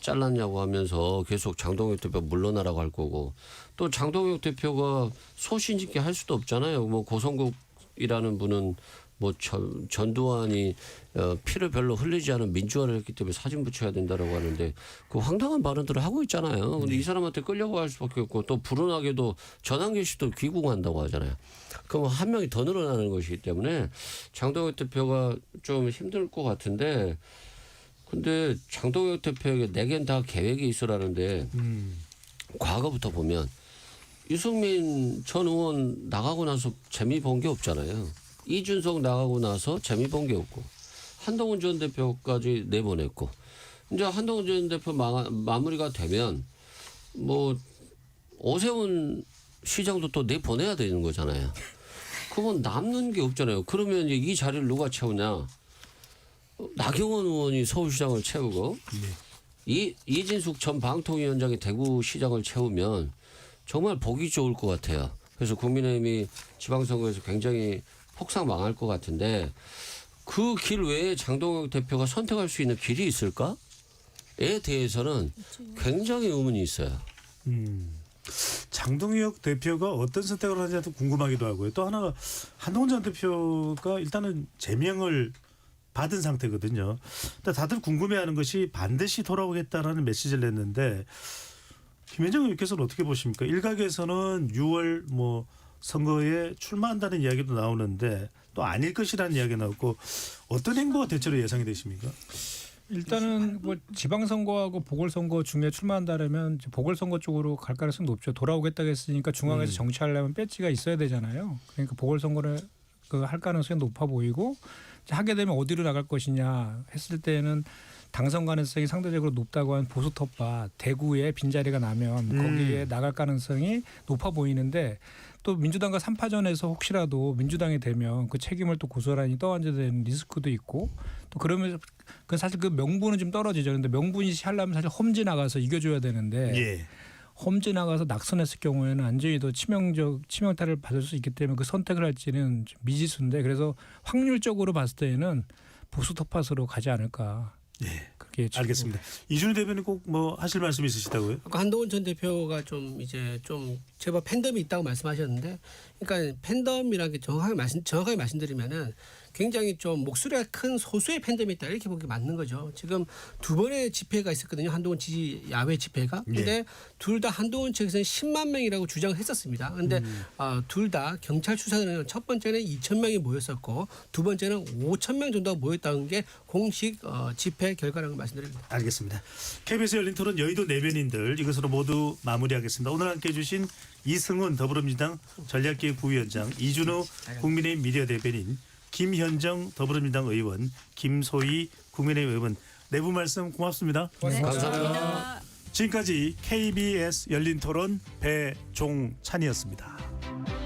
Speaker 5: 잘랐냐고 하면서 계속 장동혁 대표 물러나라고 할 거고 또 장동혁 대표가 소신 있게 할 수도 없잖아요. 뭐 고성국이라는 분은 뭐 전두환이 피를 별로 흘리지 않은 민주화를 했기 때문에 사진 붙여야 된다라고 하는데 그 황당한 발언들을 하고 있잖아요. 근데 이 사람한테 끌려고 할 수밖에 없고 또 불운하게도 전환기 씨도 귀국한다고 하잖아요. 그럼 한 명이 더 늘어나는 것이기 때문에 장동혁 대표가 좀 힘들 것 같은데 근데 장동혁 대표에게 내겐 다 계획이 있으라는데 과거부터 보면 유승민 전 의원 나가고 나서 재미 본 게 없잖아요. 이준석 나가고 나서 재미 본 게 없고 한동훈 전 대표까지 내보냈고 이제 한동훈 전 대표 마무리가 되면 뭐 오세훈 시장도 또 내보내야 되는 거잖아요. 그러면 남는 게 없잖아요. 그러면 이제 이 자리를 누가 채우냐? 나경원 의원이 서울시장을 채우고 이진숙 전 방통위원장이 대구시장을 채우면 정말 보기 좋을 것 같아요. 그래서 국민의힘이 지방선거에서 굉장히 폭삭 망할 것 같은데 그 길 외에 장동혁 대표가 선택할 수 있는 길이 있을까에 대해서는 굉장히 의문이 있어요.
Speaker 1: 장동혁 대표가 어떤 선택을 하는지도 궁금하기도 하고요. 또 하나가 한동훈 전 대표가 일단은 제명을 받은 상태거든요. 근데 다들 궁금해하는 것이 반드시 돌아오겠다라는 메시지를 냈는데 김현정 의원께서는 어떻게 보십니까? 일각에서는 6월 뭐 선거에 출마한다는 이야기도 나오는데 또 아닐 것이라는 이야기가 나오고 어떤 행보가 대체로 예상이 되십니까?
Speaker 3: 일단은 뭐 지방선거하고 보궐선거 중에 출마한다면 보궐선거 쪽으로 갈 가능성이 높죠. 돌아오겠다고 했으니까 중앙에서 정치하려면 배지가 있어야 되잖아요. 그러니까 보궐선거를 할 가능성이 높아 보이고 하게 되면 어디로 나갈 것이냐 했을 때는 당선 가능성이 상대적으로 높다고 한 보수 텃밭 대구에 빈자리가 나면 거기에 나갈 가능성이 높아 보이는데 또 민주당과 3파전에서 혹시라도 민주당이 되면 그 책임을 또 고스란히 떠안게 되는 리스크도 있고 또 그러면서 그 사실 그 명분은 좀 떨어지죠. 그런데 명분이 하려면 사실 험지 나가서 이겨줘야 되는데
Speaker 1: 예.
Speaker 3: 험지 나가서 낙선했을 경우에는 완전히 더 치명타를 받을 수 있기 때문에 그 선택을 할지는 좀 미지수인데 그래서 확률적으로 봤을 때에는 보수 텃밭으로 가지 않을까.
Speaker 1: 예.
Speaker 3: 그렇게
Speaker 1: 알겠습니다. 이준우 대변인 꼭 뭐 하실 말씀 있으시다고요?
Speaker 6: 아까 한동훈 전 대표가 좀 이제 좀 제법 팬덤이 있다고 말씀하셨는데, 그러니까 팬덤이라는 게 정확하게 말씀드리면은 굉장히 좀 목소리가 큰 소수의 팬덤이 있다 이렇게 보기 맞는 거죠. 지금 두 번의 집회가 있었거든요. 한동훈 지지 야외 집회가. 근데 둘 다 한동훈 측에서는 10만 명이라고 주장을 했었습니다. 근데 둘 다 경찰 추산은 첫 번째는 2천 명이 모였었고 두 번째는 5천 명 정도가 모였다는 게 공식 집회 결과라고 말씀드립니다.
Speaker 1: 알겠습니다. KBS 열린 토론 여의도 내변인들 이것으로 모두 마무리하겠습니다. 오늘 함께해 주신 이승훈 더불어민주당 전략기획 부위원장, 이준우 국민의힘 미디어 대변인, 김현정 더불어민주당 의원, 김소희 국민의힘 의원 내부 말씀 고맙습니다.
Speaker 5: 감사합니다.
Speaker 1: 지금까지 KBS 열린 토론 배종찬이었습니다.